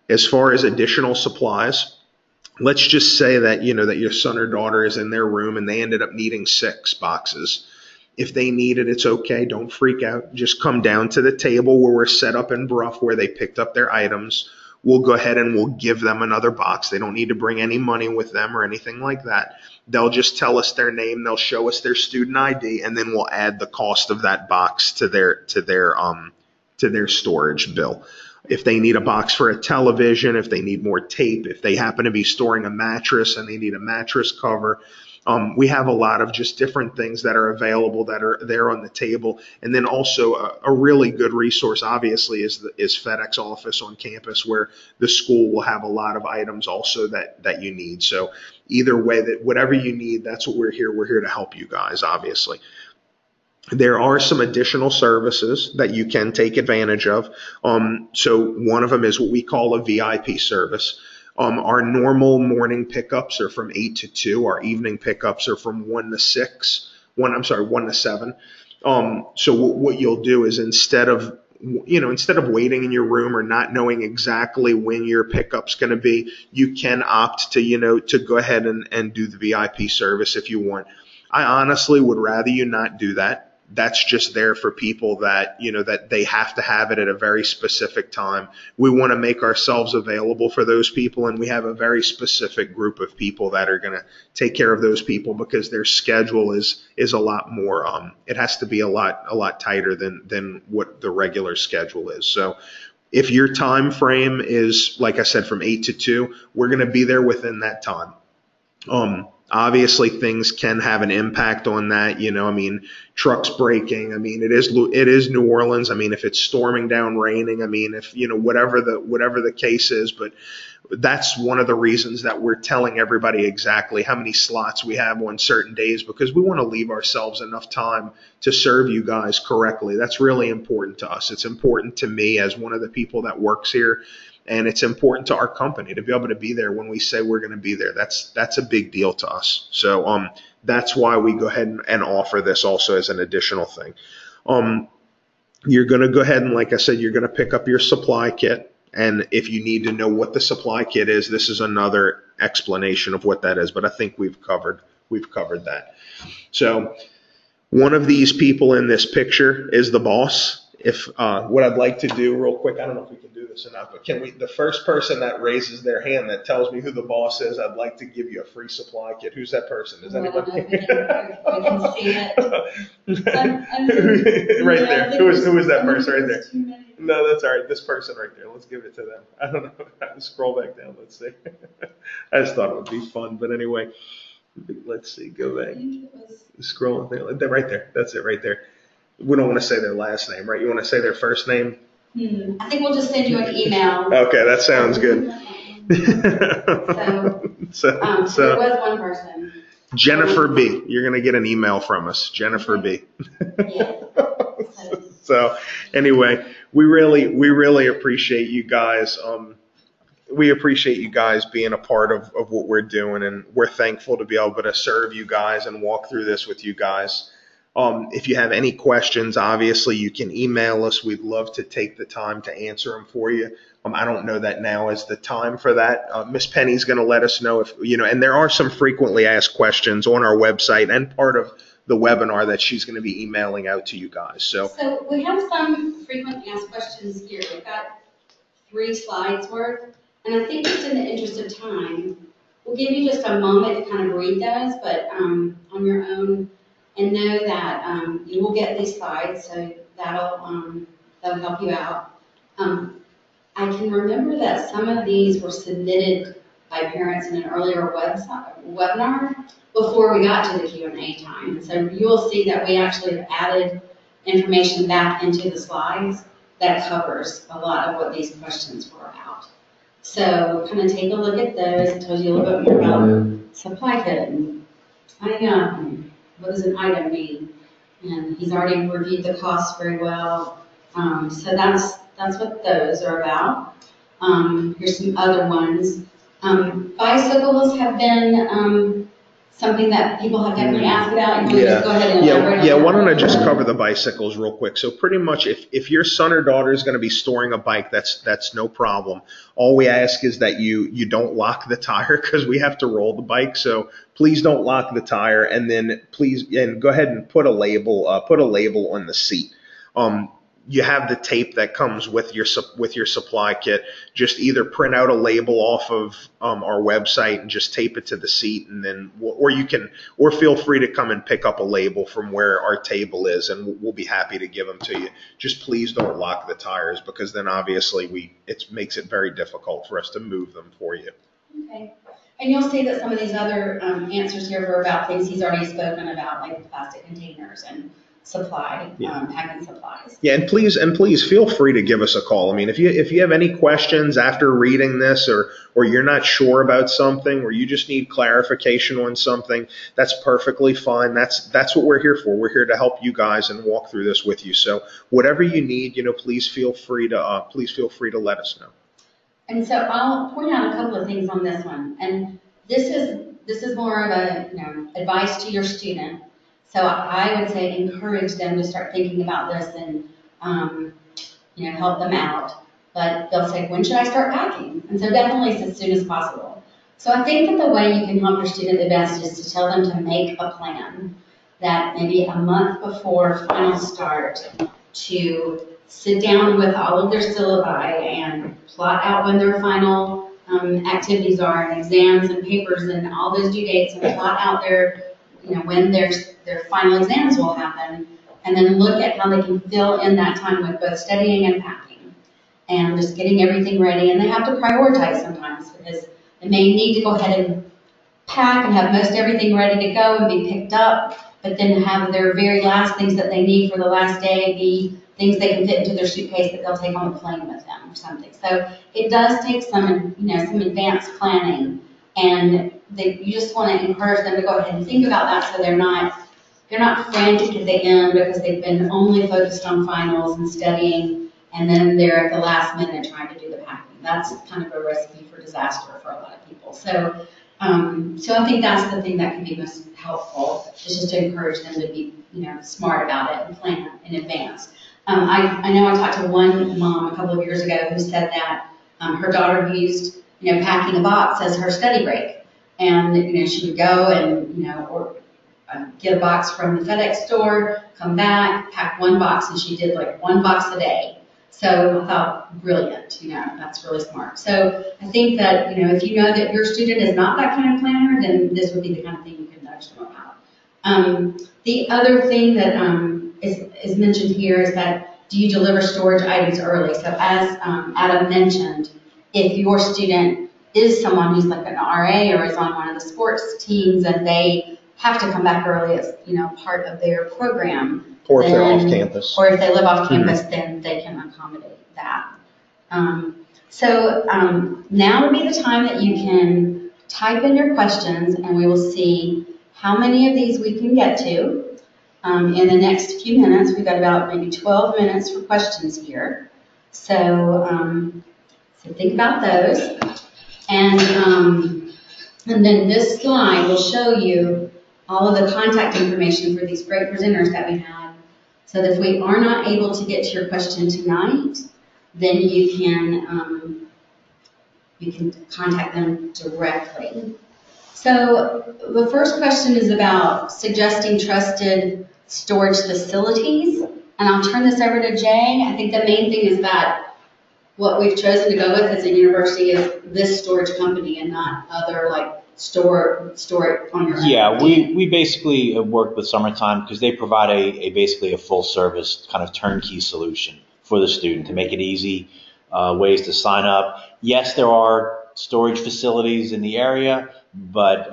[SPEAKER 4] As far as additional supplies, let's just say that that your son or daughter is in their room and they ended up needing 6 boxes. If they need it, it's okay. Don't freak out. Just come down to the table where we're set up in Brough where they picked up their items. We'll go ahead and we'll give them another box. They don't need to bring any money with them or anything like that. They'll just tell us their name. They'll show us their student ID, and then we'll add the cost of that box to their storage bill. If they need a box for a television, if they need more tape, if they happen to be storing a mattress and they need a mattress cover, we have a lot of just different things that are available that are there on the table. And then also a really good resource, obviously, is FedEx office on campus, where the school will have a lot of items also that you need. So either way, that whatever you need, that's what we're here. We're here to help you guys, obviously. There are some additional services that you can take advantage of. So one of them is what we call a VIP service. Our normal morning pickups are from 8 to 2. Our evening pickups are from 1 to 7. So what you'll do is instead of waiting in your room or not knowing exactly when your pickup's going to be, you can opt to go ahead and do the VIP service if you want. I honestly would rather you not do that, That's just there for people that, that they have to have it at a very specific time. We want to make ourselves available for those people, and we have a very specific group of people that are going to take care of those people because their schedule is a lot more, it has to be a lot tighter than what the regular schedule is. So if your time frame is, like I said, from 8 to 2, we're going to be there within that time. Obviously things can have an impact on that, trucks breaking. It is New Orleans. If it's storming down, raining, if, whatever the case is, but that's one of the reasons that we're telling everybody exactly how many slots we have on certain days, because we want to leave ourselves enough time to serve you guys correctly. That's really important to us. It's important to me as one of the people that works here. And it's important to our company to be able to be there when we say we're going to be there. That's a big deal to us. So that's why we go ahead and offer this also as an additional thing. You're going to go ahead and, like I said, you're going to pick up your supply kit. And if you need to know what the supply kit is, this is another explanation of what that is. But I think we've covered that. So one of these people in this picture is the boss. If what I'd like to do real quick, I don't know if we can do this or not, but the first person that raises their hand that tells me who the boss is, I'd like to give you a free supply kit. Who's that person? Is anybody?
[SPEAKER 5] We can see it.
[SPEAKER 4] Right there. Who is that person right there? No, that's all right. This person right there. Let's give it to them. I don't know. Scroll back down. Let's see. I just thought it would be fun, but anyway, let's see. Go back. Scroll there. Right there. That's it right there. We don't want to say their last name, right? You want to say their first name?
[SPEAKER 5] I think we'll just send you an email.
[SPEAKER 4] Okay, that sounds good.
[SPEAKER 5] So there was one person.
[SPEAKER 4] Jennifer B. You're going to get an email from us, Jennifer B.
[SPEAKER 5] Yeah.
[SPEAKER 4] So anyway, we really appreciate you guys. We appreciate you guys being a part of what we're doing, and we're thankful to be able to serve you guys and walk through this with you guys. If you have any questions, obviously you can email us. We'd love to take the time to answer them for you. I don't know that now is the time for that. Miss Penny's going to let us know if, and there are some frequently asked questions on our website and part of the webinar that she's going to be emailing out to you guys. So
[SPEAKER 5] we have some frequently asked questions here. We've got 3 slides worth, and I think just in the interest of time, we'll give you just a moment to kind of read those, but on your own. And know that you will get these slides, so that'll help you out. I can remember that some of these were submitted by parents in an earlier webinar before we got to the Q&A time. And so you'll see that we actually have added information back into the slides that covers a lot of what these questions were about. So kind of take a look at those. It tells you a little bit more about supply kit and what does an item mean? And he's already reviewed the costs very well. So that's what those are about. Here's some other ones. Bicycles have been something that people have definitely asked about. You just go ahead and elaborate on that?
[SPEAKER 4] Why don't I just cover the bicycles real quick? So pretty much if your son or daughter is going to be storing a bike, that's no problem. All we ask is that you don't lock the tire, because we have to roll the bike. So please don't lock the tire, and then please go ahead and put a label on the seat. You have the tape that comes with your supply kit. Just either print out a label off of our website and just tape it to the seat, and then or feel free to come and pick up a label from where our table is, and we'll be happy to give them to you. Just please don't lock the tires, because then obviously it makes it very difficult for us to move them for you.
[SPEAKER 5] Okay. And you'll see that some of these other answers here were about things he's already spoken about, like plastic containers and packing supplies.
[SPEAKER 4] Yeah, and please feel free to give us a call. If you have any questions after reading this, or you're not sure about something, or you just need clarification on something, that's perfectly fine. That's what we're here for. We're here to help you guys and walk through this with you. So whatever you need, please feel free to let us know.
[SPEAKER 5] And so I'll point out a couple of things on this one. And this is more of a advice to your student. So I would say encourage them to start thinking about this and help them out. But they'll say, when should I start packing? And so definitely as soon as possible. So I think that the way you can help your student the best is to tell them to make a plan. that maybe a month before final start to sit down with all of their syllabi and plot out when their final activities are, and exams and papers and all those due dates, and plot out their, when their final exams will happen, and then look at how they can fill in that time with both studying and packing and just getting everything ready. And they have to prioritize sometimes because they may need to go ahead and pack and have most everything ready to go and be picked up, but then have their very last things that they need for the last day be things they can fit into their suitcase that they'll take on the plane with them or something. So it does take some, some advanced planning, and you just want to encourage them to go ahead and think about that so they're not frantic at the end because they've been only focused on finals and studying, and then they're at the last minute trying to do the packing. That's kind of a recipe for disaster for a lot of people. So I think that's the thing that can be most helpful, is just to encourage them to be, smart about it and plan in advance. I know I talked to one mom a couple of years ago who said that her daughter used, packing a box as her study break. And, she would go and, or get a box from the FedEx store, come back, pack one box, and she did like one box a day. So I thought, brilliant, that's really smart. So I think that, if you know that your student is not that kind of planner, then this would be the kind of thing you can nudge them about. The other thing that is mentioned here is that, do you deliver storage items early? So as Adam mentioned, if your student is someone who's like an RA or is on one of the sports teams and they have to come back early as, part of their program.
[SPEAKER 4] Or if they're off campus.
[SPEAKER 5] Or if they live off campus, then they can accommodate that. So now would be the time that you can type in your questions, and we will see how many of these we can get to. In the next few minutes, we've got about maybe 12 minutes for questions here. So think about those. And then this slide will show you all of the contact information for these great presenters that we had, so that if we are not able to get to your question tonight, then you can contact them directly. So the first question is about suggesting trusted storage facilities, and I'll turn this over to Jay. I think the main thing is that what we've chosen to go with as a university is this storage company and not other store it on your own.
[SPEAKER 1] Yeah, we basically work with Summertime because they provide basically a full service kind of turnkey solution for the student to make it easy, ways to sign up. Yes, there are storage facilities in the area, but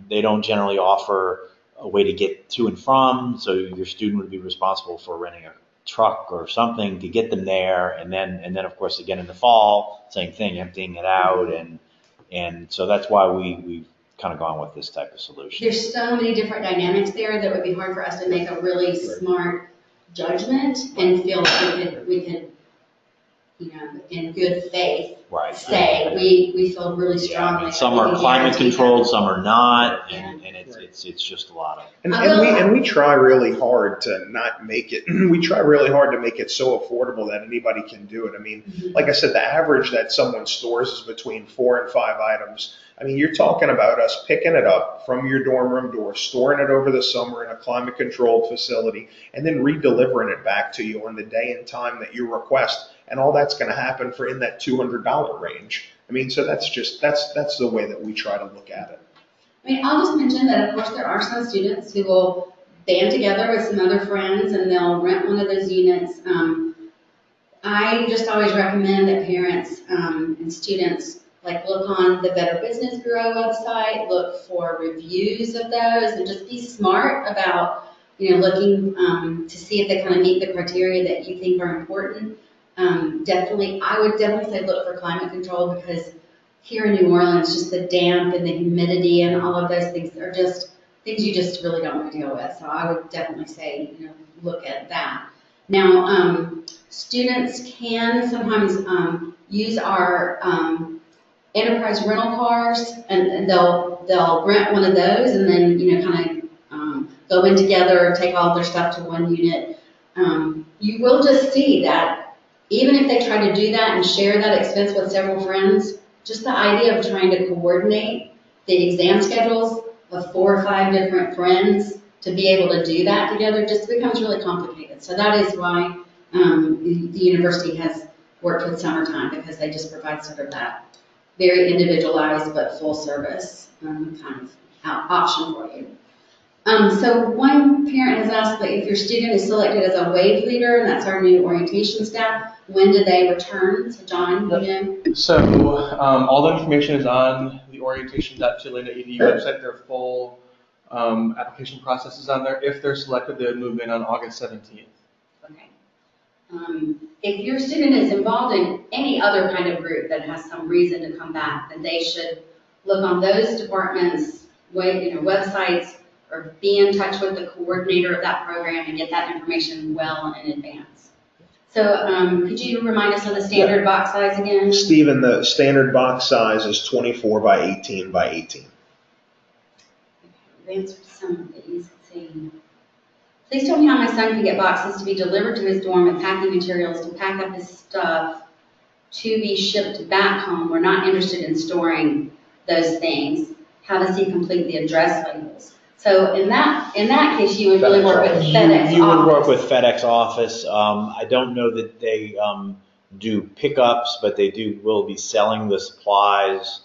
[SPEAKER 1] they don't generally offer a way to get to and from, so your student would be responsible for renting a truck or something to get them there, and then of course again in the fall, same thing, emptying it out, and so that's why we've kind of gone with this type of solution.
[SPEAKER 5] There's so many different dynamics there that would be hard for us to make a really smart judgment and feel like we could in good faith say we feel really strongly.
[SPEAKER 1] Some are climate controlled, some are not, and it's just a lot of.
[SPEAKER 4] And we try really hard to not make it. We try really hard to make it so affordable that anybody can do it. I mean, like I said, the average that someone stores is between 4 and 5 items. I mean, you're talking about us picking it up from your dorm room door, storing it over the summer in a climate controlled facility, and then re-delivering it back to you on the day and time that you request. And all that's going to happen for in that $200 range. I mean, so that's the way that we try to look at it.
[SPEAKER 5] I mean, I'll just mention that, of course, there are some students who will band together with some other friends and they'll rent one of those units. I just always recommend that parents and students look on the Better Business Bureau website, look for reviews of those, and just be smart about looking to see if they kind of meet the criteria that you think are important. I would definitely say look for climate control, because here in New Orleans, just the damp and the humidity and all of those things are just things you just really don't want to deal with. So I would definitely say, look at that. Now, students can sometimes use our enterprise rental cars, and they'll rent one of those and then, kind of go in together, take all of their stuff to one unit. You will just see that even if they try to do that and share that expense with several friends, just the idea of trying to coordinate the exam schedules of 4 or 5 different friends to be able to do that together just becomes really complicated. So that is why the university has worked with Summertime, because they just provide sort of that very individualized but full service kind of option for you. So one parent has asked that if your student is selected as a wave leader, and that's our new orientation staff, when do they return? So John, you know?
[SPEAKER 3] So all the information is on the orientation.tulane.edu website. Their full application process is on there. If they're selected, they would move in on August 17th.
[SPEAKER 5] Okay. If your student is involved in any other kind of group that has some reason to come back, then they should look on those departments' websites, or be in touch with the coordinator of that program and get that information well in advance. So could you remind us of the standard box size again?
[SPEAKER 4] Stephen, the standard box size is 24 by 18 by 18.
[SPEAKER 5] We've answered some of these. Let's see. Please tell me how my son can get boxes to be delivered to his dorm with packing materials to pack up his stuff to be shipped back home. We're not interested in storing those things. How does he complete the address labels? So in that case, you would really work with FedEx office.
[SPEAKER 1] You would work with FedEx office. I don't know that they do pickups, but they will be selling the supplies,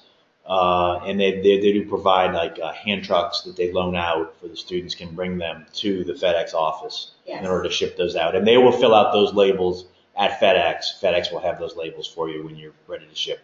[SPEAKER 1] and they do provide like hand trucks that they loan out for the students can bring them to the FedEx office in order to ship those out. And they will fill out those labels at FedEx. FedEx will have those labels for you when you're ready to ship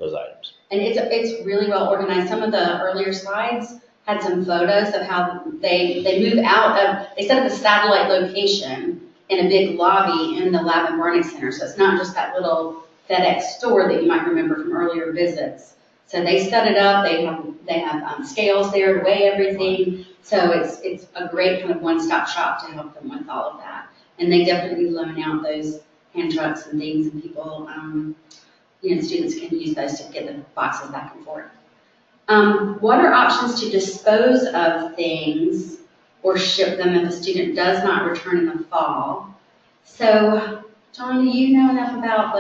[SPEAKER 1] those items.
[SPEAKER 5] And it's really well organized. Some of the earlier slides had some photos of how they move out of, they set up a satellite location in a big lobby in the Lab and Learning Center. So it's not just that little FedEx store that you might remember from earlier visits. So they set it up, they have scales there to weigh everything. So it's a great kind of one-stop shop to help them with all of that. And they definitely loan out those hand trucks and things, and people, students can use those to get the boxes back and forth. What are options to dispose of things or ship them if a student does not return in the fall? So, John, do you know enough about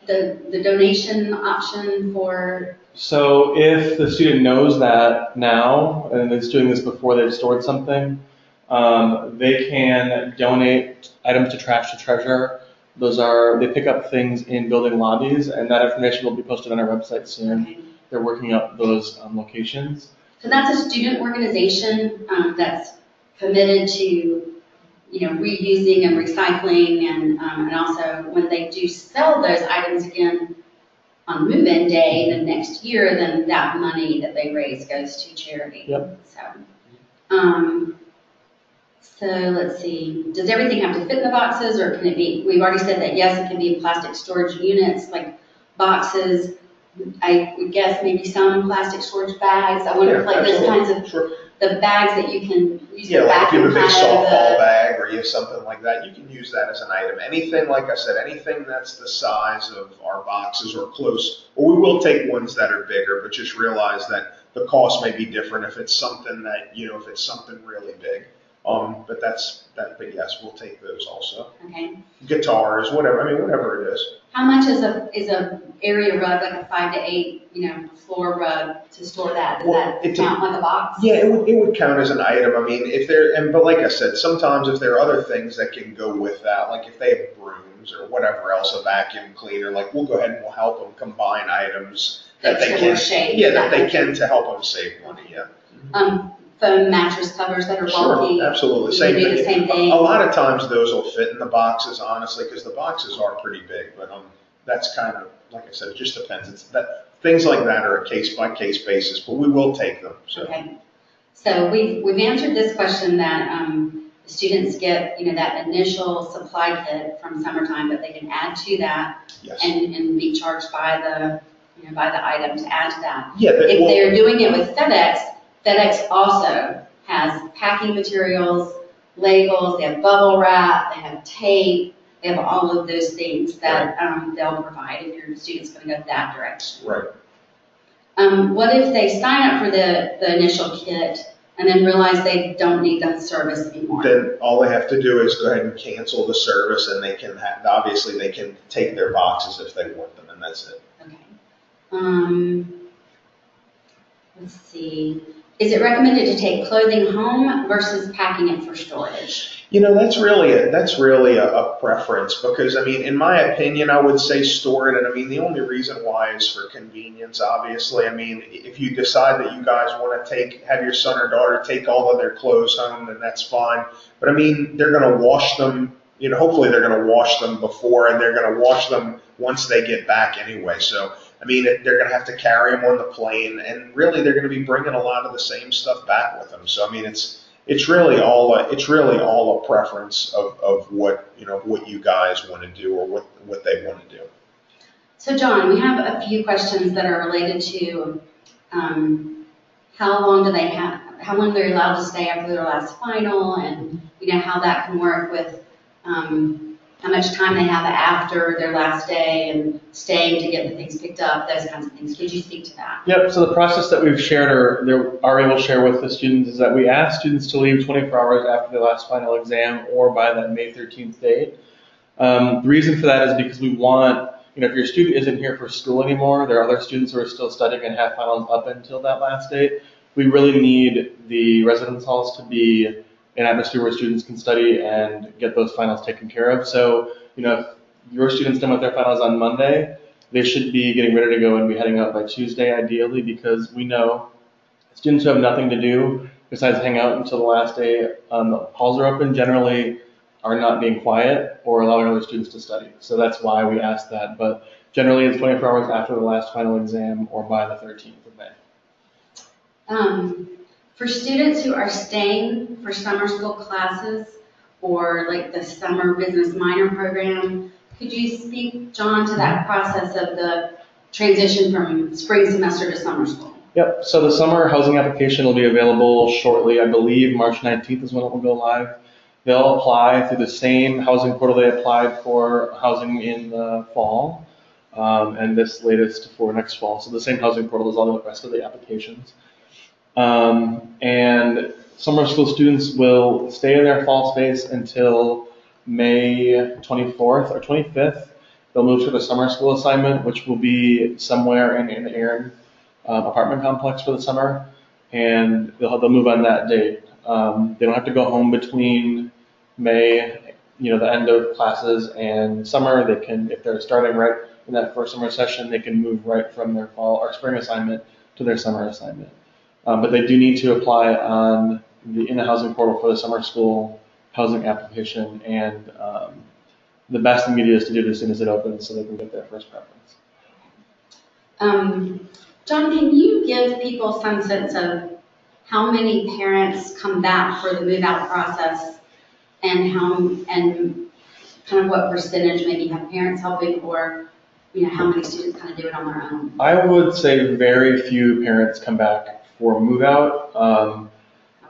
[SPEAKER 5] the donation option for?
[SPEAKER 3] So if the student knows that now and is doing this before they've stored something, they can donate items to Trash to Treasure. They pick up things in building lobbies, and that information will be posted on our website soon.
[SPEAKER 5] Okay.
[SPEAKER 3] They're working up those locations.
[SPEAKER 5] So that's a student organization that's committed to, reusing and recycling, and also when they do sell those items again on move-in day the next year, then that money that they raise goes to charity.
[SPEAKER 3] Yep.
[SPEAKER 5] So let's see, does everything have to fit in the boxes, or can it be, we've already said that yes, it can be in plastic storage units, like boxes. I would guess maybe some plastic storage bags. I wonder if like those kinds of, the bags that you can use the
[SPEAKER 4] like if you have a big softball
[SPEAKER 5] the
[SPEAKER 4] bag or you have something like that, you can use that as an item. Anything, like I said, anything that's the size of our boxes or close, or we will take ones that are bigger, but just realize that the cost may be different if it's something that, if it's something really big. But yes, we'll take those also.
[SPEAKER 5] Okay.
[SPEAKER 4] Guitars, whatever it is.
[SPEAKER 5] How much is a area rug, like a 5 to 8, floor rug to store that? Does that count like a box?
[SPEAKER 4] Yeah, it would count as an item. I mean, but like I said, sometimes if there are other things that can go with that, like if they have brooms or whatever else, a vacuum cleaner, like we'll go ahead and we'll help them combine items that they can to help them save money. Yeah.
[SPEAKER 5] Foam mattress covers that are bulky.
[SPEAKER 4] Sure, absolutely.
[SPEAKER 5] The same thing.
[SPEAKER 4] A lot of times those will fit in the boxes, honestly, because the boxes are pretty big. But that's kind of, like I said, it just depends. Things like that are a case-by-case basis, but we will take them. So.
[SPEAKER 5] Okay. So we've answered this question that the students get, that initial supply kit from Summertime, but they can add to that and be charged by the item to add to that. Yeah. If they're doing it with FedEx also has packing materials, labels, they have bubble wrap, they have tape, they have all of those things that they'll provide if your student's going to go that direction.
[SPEAKER 4] Right.
[SPEAKER 5] What if they sign up for the initial kit and then realize they don't need that service anymore?
[SPEAKER 4] Then all they have to do is go ahead and cancel the service, and they can obviously they can take their boxes if they want them, and that's it.
[SPEAKER 5] Okay. Let's see. is it recommended to take clothing home versus packing it for storage?
[SPEAKER 4] That's really a preference because, I mean, in my opinion, I would say store it. And I mean, the only reason why is for convenience, obviously. I mean, if you decide that you guys want to have your son or daughter take all of their clothes home, then that's fine. But I mean, they're going to wash them, hopefully they're going to wash them before, and they're going to wash them once they get back anyway. So, I mean, they're going to have to carry them on the plane, and really they're going to be bringing a lot of the same stuff back with them. So, I mean, it's really all a preference of what you guys want to do or what they want to do.
[SPEAKER 5] So John, we have a few questions that are related to how long they're allowed to stay after their last final, and how that can work with how much time they have after their last day and staying to get the things picked up, those kinds of things. Could you speak to that?
[SPEAKER 3] Yep, so the process that we've shared or are able to share with the students is that we ask students to leave 24 hours after their last final exam or by that May 13th date. The reason for that is because we want, if your student isn't here for school anymore, there are other students who are still studying and have finals up until that last date. We really need the residence halls to be an atmosphere where students can study and get those finals taken care of. So, if your student's done with their finals on Monday, they should be getting ready to go and be heading out by Tuesday, ideally, because we know students who have nothing to do besides hang out until the last day the halls are open generally are not being quiet or allowing other students to study. So that's why we ask that. But generally, it's 24 hours after the last final exam or by the 13th of May.
[SPEAKER 5] For students who are staying for summer school classes or like the summer business minor program, could you speak, John, to that process of the transition from spring semester to summer school?
[SPEAKER 3] Yep, so the summer housing application will be available shortly. I believe March 19th is when it will go live. They'll apply through the same housing portal they applied for housing in the fall, and this latest for next fall. So the same housing portal as all the rest of the applications. And summer school students will stay in their fall space until May 24th or 25th. They'll move to the summer school assignment, which will be somewhere in the Aaron apartment complex for the summer, and they'll move on that date. They don't have to go home between May, the end of classes, and summer. They can, if they're starting right in that first summer session, they can move right from their fall or spring assignment to their summer assignment. But they do need to apply in the housing portal for the summer school housing application, and the best thing to do is to do it as soon as it opens so they can get their first preference.
[SPEAKER 5] John, can you give people some sense of how many parents come back for the move-out process, and kind of what percentage maybe have parents helping, or how many students kind of do it on their own?
[SPEAKER 3] I would say very few parents come back for move-out.
[SPEAKER 5] I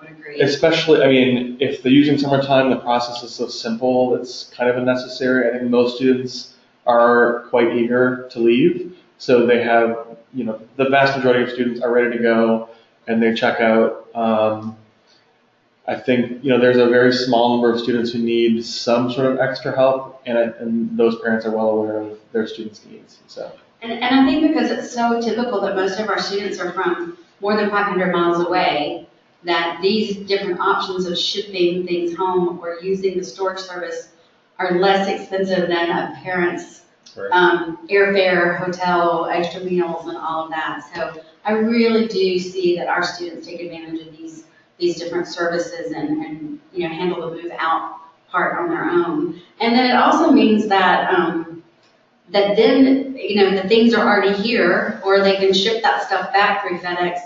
[SPEAKER 5] would agree.
[SPEAKER 3] Especially, if they're using summertime, the process is so simple, it's kind of unnecessary. I think most students are quite eager to leave, so they have, the vast majority of students are ready to go, and they check out. I think, there's a very small number of students who need some sort of extra help, and those parents are well aware of their students' needs. So.
[SPEAKER 5] And I think because it's so typical that most of our students are from more than 500 miles away, that these different options of shipping things home or using the storage service are less expensive than a parent's airfare, hotel, extra meals, and all of that. So I really do see that our students take advantage of these different services and handle the move out part on their own. And then it also means that that then the things are already here, or they can ship that stuff back through FedEx,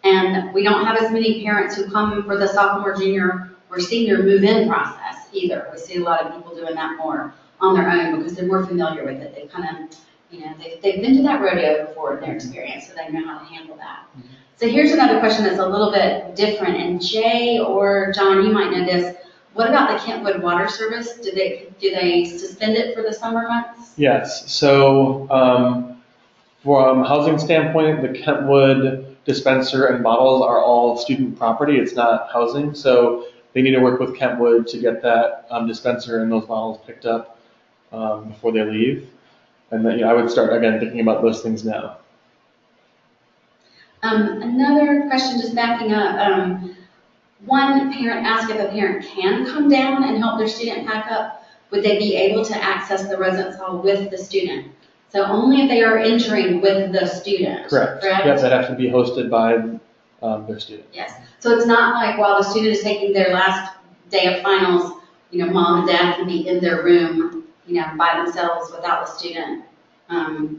[SPEAKER 5] and we don't have as many parents who come for the sophomore, junior, or senior move-in process either. We see a lot of people doing that more on their own because they're more familiar with it. They kind of, they've been to that rodeo before in their experience, so they know how to handle that. Mm-hmm. So here's another question that's a little bit different, and Jay or John, you might know this. What about the Kentwood water service? Do they suspend it for the summer months?
[SPEAKER 3] Yes. So from a housing standpoint, the Kentwood dispenser and bottles are all student property. It's not housing, so they need to work with Kentwood to get that dispenser and those bottles picked up before they leave. And then I would start again thinking about those things now.
[SPEAKER 5] Another question, just backing up. One parent asked if a parent can come down and help their student pack up. Would they be able to access the residence hall with the student? So only if they are entering with the student.
[SPEAKER 3] Correct. Yes, that has to be hosted by their student.
[SPEAKER 5] Yes. So it's not like while the student is taking their last day of finals, mom and dad can be in their room, by themselves without the student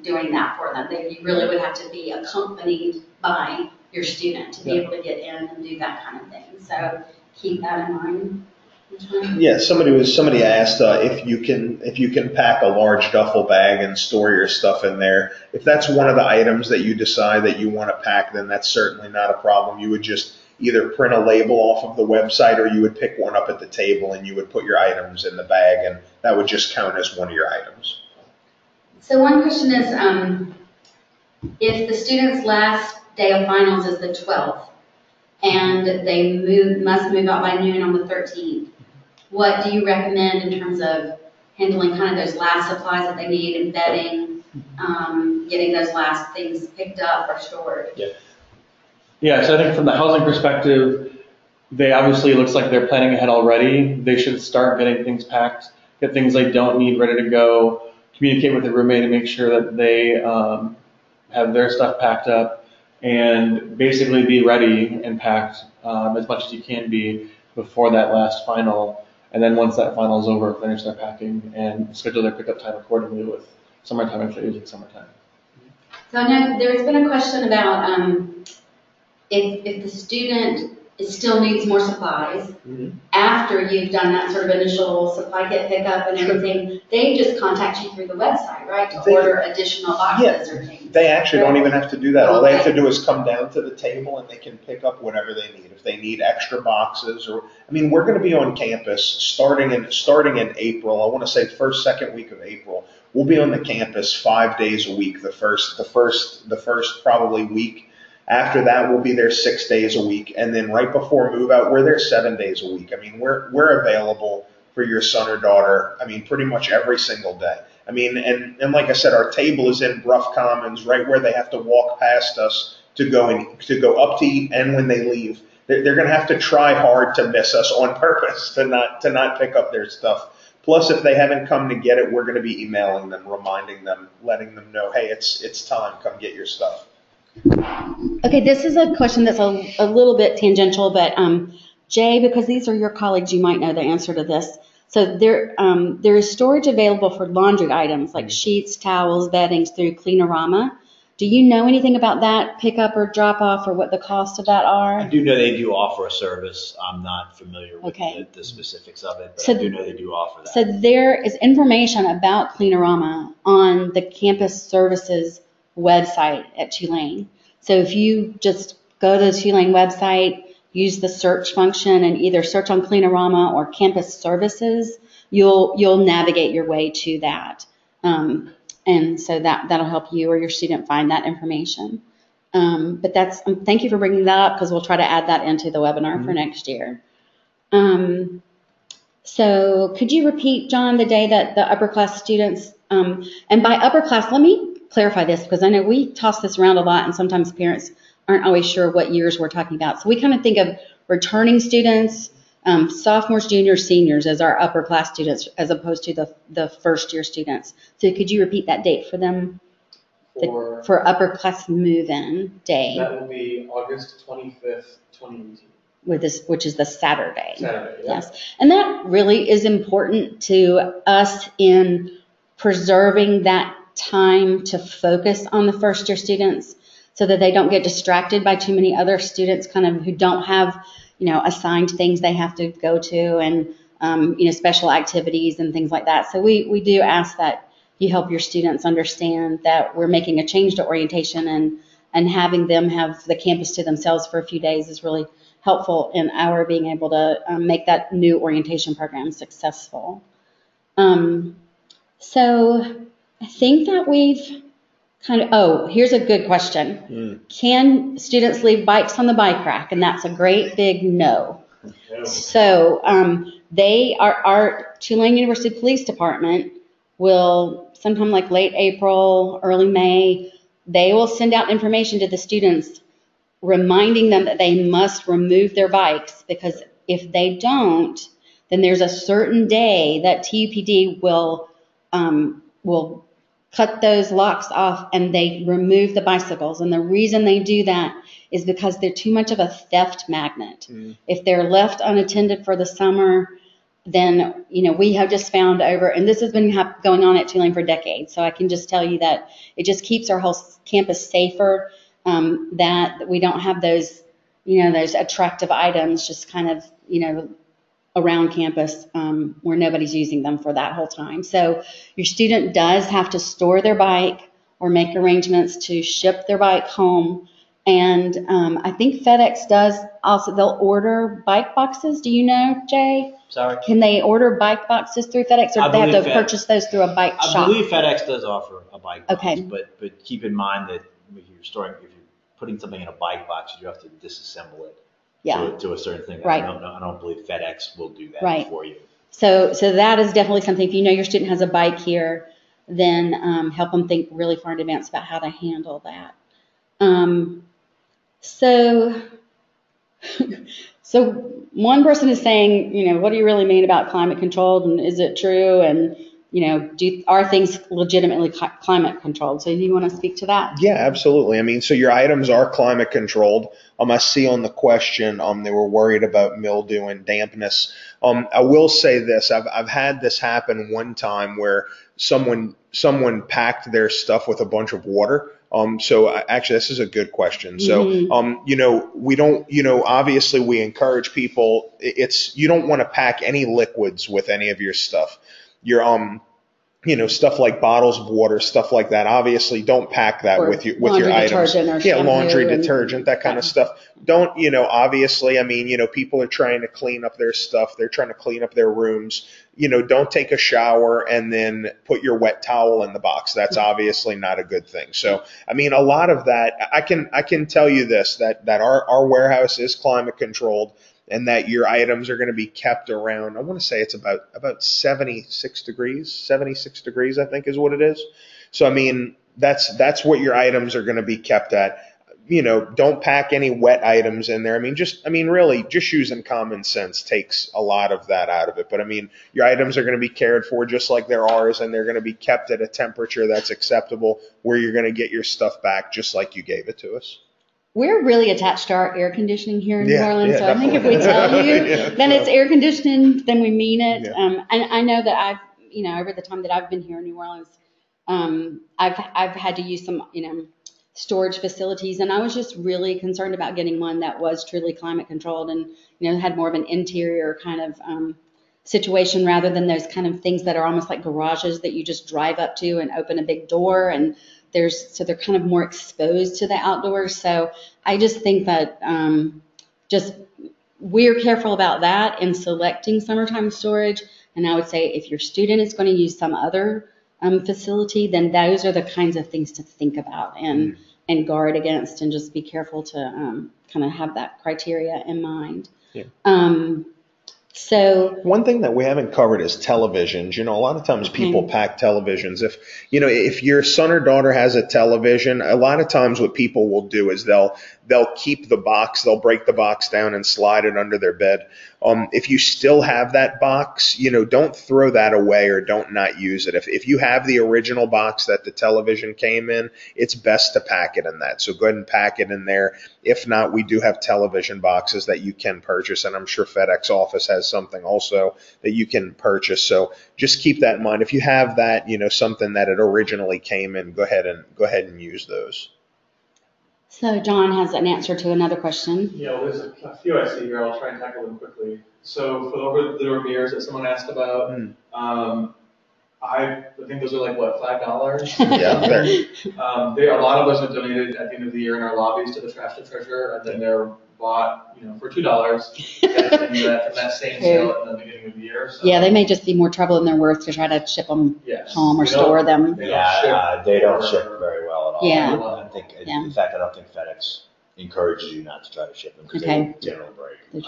[SPEAKER 5] doing that for them. You really would have to be accompanied by your student to be able to get in and do that kind of thing. So keep that in mind.
[SPEAKER 4] Yeah, somebody asked if you can pack a large duffel bag and store your stuff in there. If that's one of the items that you decide that you want to pack, then that's certainly not a problem. You would just either print a label off of the website, or you would pick one up at the table and you would put your items in the bag, and that would just count as one of your items.
[SPEAKER 5] So one question is, if the student's last day of finals is the 12th, and they must move out by noon on the 13th, what do you recommend in terms of handling kind of those last supplies that they need and bedding, getting those last things picked up or stored?
[SPEAKER 3] Yeah, so I think from the housing perspective, they obviously, it looks like they're planning ahead already. They should start getting things packed, get things they don't need ready to go, communicate with the roommate and make sure that they have their stuff packed up, and basically be ready and packed as much as you can be before that last final. And then once that final is over, finish their packing and schedule their pickup time accordingly with summertime if they're using summertime.
[SPEAKER 5] So I know there's been a question about if the student still needs more supplies after you've done that sort of initial supply kit pickup and everything, they just contact you through the website, right, to order additional boxes or things.
[SPEAKER 4] They actually don't even have to do that. All they have to do is come down to the table and they can pick up whatever they need. If they need extra boxes, or we're going to be on campus starting in April. I want to say first, second week of April. We'll be on the campus 5 days a week. The first probably week. After that, we'll be there 6 days a week, and then right before move out, we're there 7 days a week. We're available for your son or daughter. Pretty much every single day. And like I said, our table is in Bruff Commons, right where they have to walk past us to go up to eat, and when they leave, they're going to have to try hard to miss us on purpose to not pick up their stuff. Plus, if they haven't come to get it, we're going to be emailing them, reminding them, letting them know, hey, it's time, come get your stuff.
[SPEAKER 2] Okay, this is a question that's a little bit tangential, but Jay, because these are your colleagues, you might know the answer to this. So there is storage available for laundry items like sheets, towels, beddings through Cleanorama. Do you know anything about that pickup or drop off, or what the cost of that are?
[SPEAKER 1] I do know they do offer a service. I'm not familiar with the specifics of it, but I do know they do offer that.
[SPEAKER 2] So there is information about Cleanorama on the campus services website at Tulane. So if you just go to the Tulane website, use the search function and either search on Cleanorama or campus services, you'll navigate your way to that. And so that'll help you or your student find that information. But that's, thank you for bringing that up, because we'll try to add that into the webinar for next year. So could you repeat, John, the day that the upper class students, and by upper class, let me clarify this, because I know we toss this around a lot and sometimes parents aren't always sure what years we're talking about. So we kind of think of returning students, sophomores, juniors, seniors as our upper class students, as opposed to the first year students. So could you repeat that date for them? For upper class move-in day.
[SPEAKER 3] That will be August 25th, 2018.
[SPEAKER 2] Which is the Saturday.
[SPEAKER 3] Saturday, yeah.
[SPEAKER 2] Yes. And that really is important to us in preserving that time to focus on the first year students, so that they don't get distracted by too many other students who don't have, assigned things they have to go to, and, special activities and things like that. So we do ask that you help your students understand that we're making a change to orientation, and having them have the campus to themselves for a few days is really helpful in our being able to make that new orientation program successful. So I think that we've here's a good question. Can students leave bikes on the bike rack? And that's a great big no. So our Tulane University Police Department will, sometime like late April, early May, they will send out information to the students reminding them that they must remove their bikes, because if they don't, then there's a certain day that TUPD will cut those locks off and they remove the bicycles. And the reason they do that is because they're too much of a theft magnet. If they're left unattended for the summer, then, we have just found and this has been going on at Tulane for decades. So I can just tell you that it just keeps our whole campus safer, that we don't have those, those attractive items just kind of, around campus where nobody's using them for that whole time. So your student does have to store their bike or make arrangements to ship their bike home. And I think FedEx does also, they'll order bike boxes. Do you know, Jay?
[SPEAKER 1] Sorry?
[SPEAKER 2] Can they order bike boxes through FedEx, or do they have to purchase those through a bike shop?
[SPEAKER 1] I believe FedEx does offer a bike box,
[SPEAKER 2] Okay.
[SPEAKER 1] but keep in mind that if you're putting something in a bike box, you have to disassemble it.
[SPEAKER 2] Yeah.
[SPEAKER 1] To a certain thing.
[SPEAKER 2] Right.
[SPEAKER 1] I don't believe FedEx will do that
[SPEAKER 2] Right.
[SPEAKER 1] for you.
[SPEAKER 2] So that is definitely something. If you know your student has a bike here, then help them think really far in advance about how to handle that. So one person is saying, what do you really mean about climate controlled, and is it true? And are things legitimately climate controlled? So do you want to speak to that?
[SPEAKER 4] Yeah, absolutely. I mean, so your items are climate controlled. I see on the question, they were worried about mildew and dampness. I will say this: I've had this happen one time where someone packed their stuff with a bunch of water. So actually, this is a good question. So, we don't, obviously we encourage people. You don't want to pack any liquids with any of your stuff. Your stuff like bottles of water, stuff like that. Obviously, don't pack that with your items. Laundry detergent, that kind of stuff. Don't, obviously, people are trying to clean up their stuff. They're trying to clean up their rooms. Don't take a shower and then put your wet towel in the box. That's obviously not a good thing. So, a lot of that, I can tell you this, that our warehouse is climate controlled, and that your items are going to be kept around, I want to say it's about 76 degrees, I think is what it is. So, that's what your items are going to be kept at. Don't pack any wet items in there. Really, just using common sense takes a lot of that out of it. But your items are going to be cared for just like they're ours, and they're going to be kept at a temperature that's acceptable, where you're going to get your stuff back just like you gave it to us.
[SPEAKER 2] We're really attached to our air conditioning here in New Orleans, so
[SPEAKER 4] definitely.
[SPEAKER 2] I think if we tell you then it's air conditioning, then we mean it.
[SPEAKER 4] Yeah.
[SPEAKER 2] And I know that over the time that I've been here in New Orleans, I've had to use some, storage facilities, and I was just really concerned about getting one that was truly climate controlled and, had more of an interior kind of situation, rather than those kind of things that are almost like garages that you just drive up to and open a big door, and so they're kind of more exposed to the outdoors. So I just think that we're careful about that in selecting summertime storage. And I would say if your student is going to use some other facility, then those are the kinds of things to think about and guard against, and just be careful to kind of have that criteria in mind.
[SPEAKER 4] Yeah.
[SPEAKER 2] So
[SPEAKER 4] one thing that we haven't covered is televisions. A lot of times people pack televisions. If your son or daughter has a television, a lot of times what people will do is they'll keep the box, they'll break the box down and slide it under their bed. If you still have that box, don't throw that away or don't not use it. If you have the original box that the television came in, it's best to pack it in that. So go ahead and pack it in there. If not, we do have television boxes that you can purchase, and I'm sure FedEx office has something also that you can purchase. So just keep that in mind. If you have that, something that it originally came in, go ahead and use those.
[SPEAKER 2] So John has an answer to another question.
[SPEAKER 3] Yeah, well, there's a few I see here. I'll try and tackle them quickly. So for the over-the-door mirrors that someone asked about, I think those are like, what, $5?
[SPEAKER 4] Yeah.
[SPEAKER 3] A lot of those are donated at the end of the year in our lobbies to the Trash to Treasure, and then they're bought, for $2 from that same sale at the beginning of the year. So.
[SPEAKER 2] Yeah, they may just be more trouble than they're worth to try to ship them home or store them.
[SPEAKER 1] They don't ship very well at all.
[SPEAKER 2] Yeah.
[SPEAKER 1] In fact, I don't think FedEx encourages you not to try to ship them because they generally break.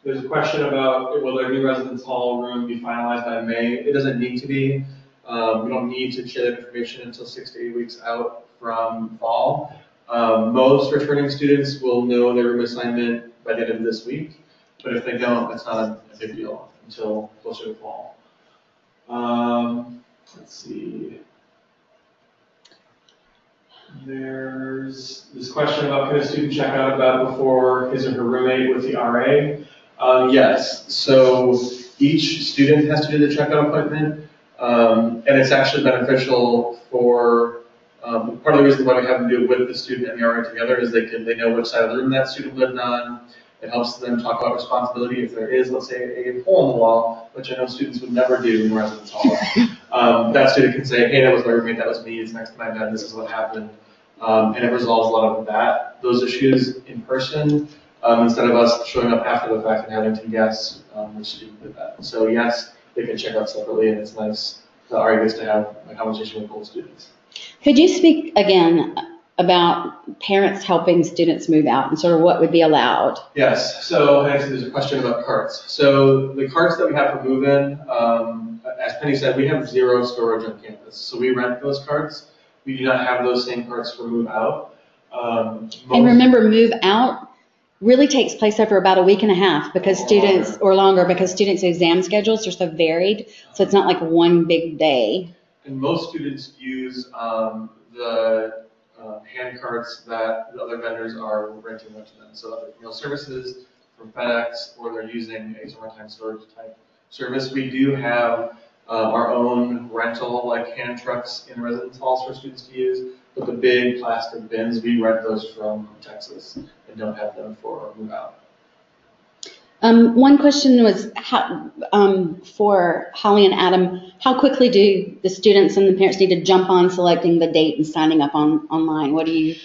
[SPEAKER 3] There's a question about will their new residence hall room be finalized by May? It doesn't need to be. We don't need to share that information until 6 to 8 weeks out from fall. Most returning students will know their room assignment by the end of this week, but if they don't, that's not a big deal until closer to fall. Let's see. There's this question about can a student check out about before his or her roommate with the RA? Yes. So each student has to do the checkout appointment, and it's actually beneficial for part of the reason why we have them do it with the student and the RA together is they know which side of the room that student lived on. It helps them talk about responsibility if there is, let's say, a hole in the wall, which I know students would never do in residence hall. That student can say, hey, that was my roommate, that was me, it's next to my bed, this is what happened. And it resolves a lot of those issues in person, instead of us showing up after the fact and having to guess which student did that. So yes, they can check out separately, and it's nice the RA gets to have a conversation with both students.
[SPEAKER 2] Could you speak again about parents helping students move out and sort of what would be allowed?
[SPEAKER 3] Yes, so actually there's a question about carts. So the carts that we have for move-in, as Penny said, we have 0 storage on campus. So we rent those carts. We do not have those same carts for move-out.
[SPEAKER 2] And remember, move out really takes place over about a week and a half because students, or longer, because students' exam schedules are so varied. So it's not like one big day.
[SPEAKER 3] And most students use the hand carts that the other vendors are renting out to them. So other meal services from FedEx, or they're using a summertime storage type service. We do have our own rental, like hand trucks in residence halls for students to use, but the big plastic bins, we rent those from Texas and don't have them for move out.
[SPEAKER 2] One question was how, for Holly and Adam, how quickly do the students and the parents need to jump on selecting the date and signing up online? What do you?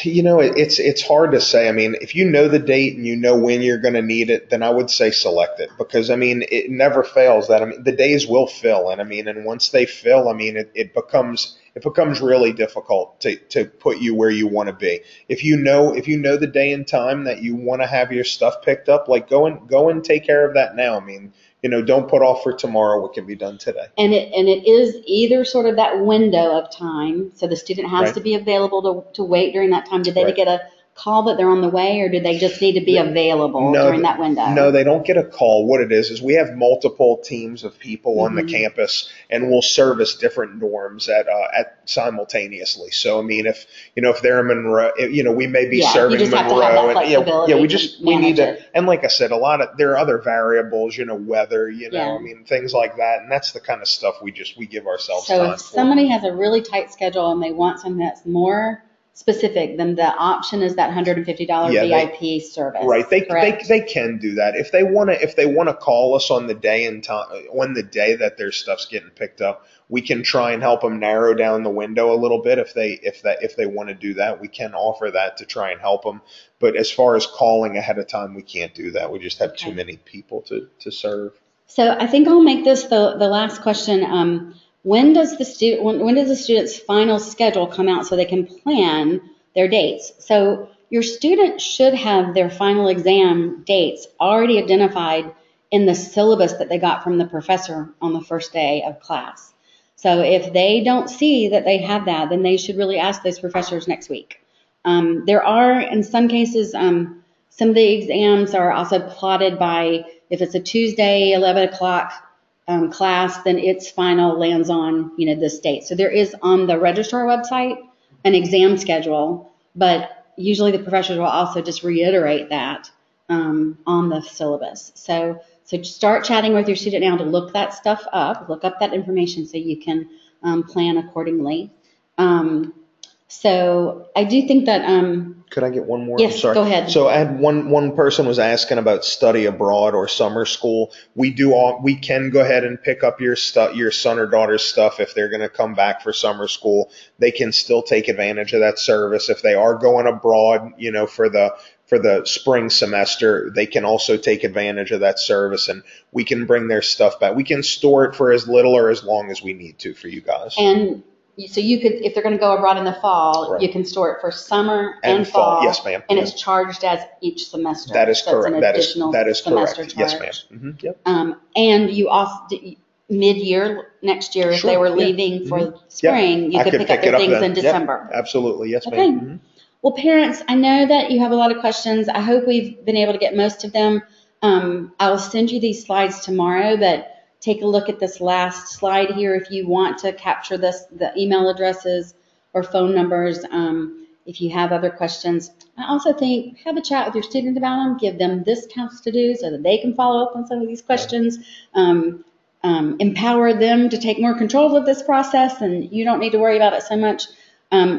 [SPEAKER 4] You know, it's hard to say. I mean, if you know the date and you know when you're going to need it, then I would say select it because, I mean, it never fails that. I mean, the days will fill. And I mean, and once they fill, I mean, it becomes really difficult to put you where you want to be. If you know the day and time that you want to have your stuff picked up, like go and take care of that now. I mean, you know, don't put off for tomorrow what can be done today.
[SPEAKER 2] And it is either sort of that window of time, so the student has
[SPEAKER 4] Right.
[SPEAKER 2] to be available to wait during that time. Did they
[SPEAKER 4] Right.
[SPEAKER 2] get a call that they're on the way, or do they just need to be available during that window?
[SPEAKER 4] No, they don't get a call. What it is we have multiple teams of people on the campus, and we'll service different dorms at simultaneously. So I mean, if they're in Monroe, we may be serving
[SPEAKER 2] you just
[SPEAKER 4] Monroe.
[SPEAKER 2] have to have that flexibility
[SPEAKER 4] we need
[SPEAKER 2] manage
[SPEAKER 4] to. And like I said, there are other variables, weather,
[SPEAKER 2] Yeah.
[SPEAKER 4] I mean, things like that, and that's the kind of stuff we give ourselves
[SPEAKER 2] So
[SPEAKER 4] time
[SPEAKER 2] if
[SPEAKER 4] for.
[SPEAKER 2] somebody has a really tight schedule and they want something that's more specific, then the option is that $150 VIP service.
[SPEAKER 4] Right, they can do that if they want to call us on the day and time on the day that their stuff's getting picked up. We can try and help them narrow down the window a little bit if they want to do that. We can offer that to try and help them. But as far as calling ahead of time, we can't do that. We just have too many people to serve.
[SPEAKER 2] So I think I'll make this the last question. When does the student's final schedule come out so they can plan their dates? So your student should have their final exam dates already identified in the syllabus that they got from the professor on the first day of class. So if they don't see that they have that, then they should really ask those professors next week. There are, in some cases, some of the exams are also plotted by, if it's a Tuesday, 11 o'clock class, then its final lands on, this date. So there is on the registrar website an exam schedule, but usually the professors will also just reiterate that on the syllabus. So start chatting with your student now to look that stuff up, look up that information so you can plan accordingly. So I do think that.
[SPEAKER 4] Could I get one more?
[SPEAKER 2] Yes,
[SPEAKER 4] I'm sorry.
[SPEAKER 2] go ahead.
[SPEAKER 4] So I had one person was asking about study abroad or summer school. We can go ahead and pick up your son or daughter's stuff if they're going to come back for summer school. They can still take advantage of that service. If they are going abroad, for the spring semester, they can also take advantage of that service, and we can bring their stuff back. We can store it for as little or as long as we need to for you guys.
[SPEAKER 2] And so you could, if they're going to go abroad in the fall,
[SPEAKER 4] Right.
[SPEAKER 2] You can store it for summer and fall.
[SPEAKER 4] Yes, ma'am.
[SPEAKER 2] And it's charged as each semester.
[SPEAKER 4] That is
[SPEAKER 2] So it's
[SPEAKER 4] correct.
[SPEAKER 2] an
[SPEAKER 4] That
[SPEAKER 2] additional
[SPEAKER 4] is
[SPEAKER 2] semester
[SPEAKER 4] correct.
[SPEAKER 2] charge.
[SPEAKER 4] Yes, ma'am. Mm-hmm. Yep.
[SPEAKER 2] And you also, mid-year, next year, if
[SPEAKER 4] Sure,
[SPEAKER 2] they were
[SPEAKER 4] yeah.
[SPEAKER 2] leaving for
[SPEAKER 4] Mhm.
[SPEAKER 2] spring, you
[SPEAKER 4] I
[SPEAKER 2] could pick up
[SPEAKER 4] it
[SPEAKER 2] their things
[SPEAKER 4] then.
[SPEAKER 2] in December.
[SPEAKER 4] Yep. Absolutely. Yes,
[SPEAKER 2] Okay.
[SPEAKER 4] ma'am.
[SPEAKER 2] Well, parents, I know that you have a lot of questions. I hope we've been able to get most of them. I will send you these slides tomorrow, but take a look at this last slide here if you want to capture the email addresses or phone numbers. If you have other questions, I also think have a chat with your student about them, give them discounts to do so that they can follow up on some of these questions. Empower them to take more control of this process, and you don't need to worry about it so much.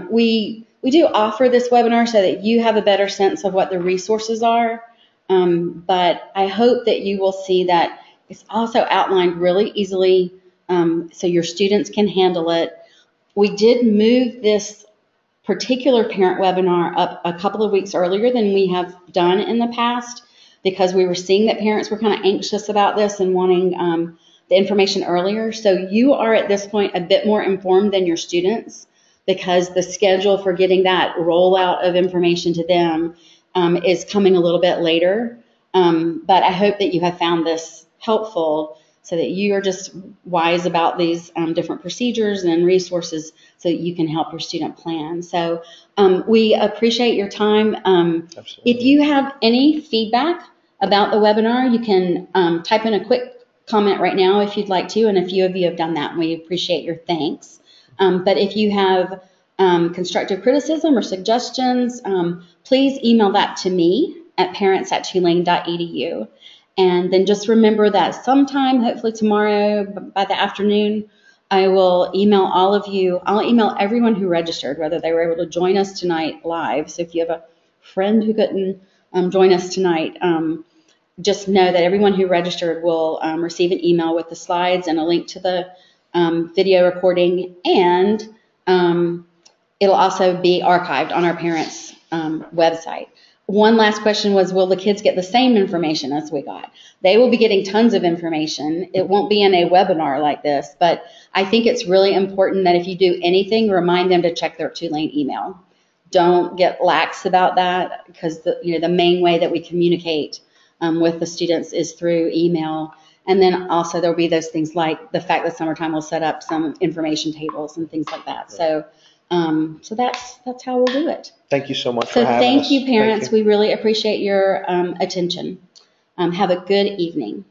[SPEAKER 2] We do offer this webinar so that you have a better sense of what the resources are, but I hope that you will see that it's also outlined really easily so your students can handle it. We did move this particular parent webinar up a couple of weeks earlier than we have done in the past because we were seeing that parents were kind of anxious about this and wanting the information earlier. So you are at this point a bit more informed than your students because the schedule for getting that rollout of information to them is coming a little bit later. But I hope that you have found this helpful so that you are just wise about these different procedures and resources so that you can help your student plan. So we appreciate your time. If you have any feedback about the webinar, you can type in a quick comment right now if you'd like to, and a few of you have done that, and we appreciate your thanks. But if you have constructive criticism or suggestions, please email that to me at parents@tulane.edu. And then just remember that sometime, hopefully tomorrow by the afternoon, I will email all of you. I'll email everyone who registered, whether they were able to join us tonight live. So if you have a friend who couldn't join us tonight, just know that everyone who registered will receive an email with the slides and a link to the video recording, and it'll also be archived on our parents' website. One last question was, will the kids get the same information as we got? They will be getting tons of information. It won't be in a webinar like this, but I think it's really important that if you do anything, remind them to check their Tulane email. Don't get lax about that because the main way that we communicate with the students is through email. And then also there'll be those things like the fact that Summertime will set up some information tables and things like that. So that's how we'll do it.
[SPEAKER 4] Thank you so much
[SPEAKER 2] So
[SPEAKER 4] for having us.
[SPEAKER 2] thank you, parents.
[SPEAKER 4] Thank you.
[SPEAKER 2] We really appreciate your attention. Have a good evening.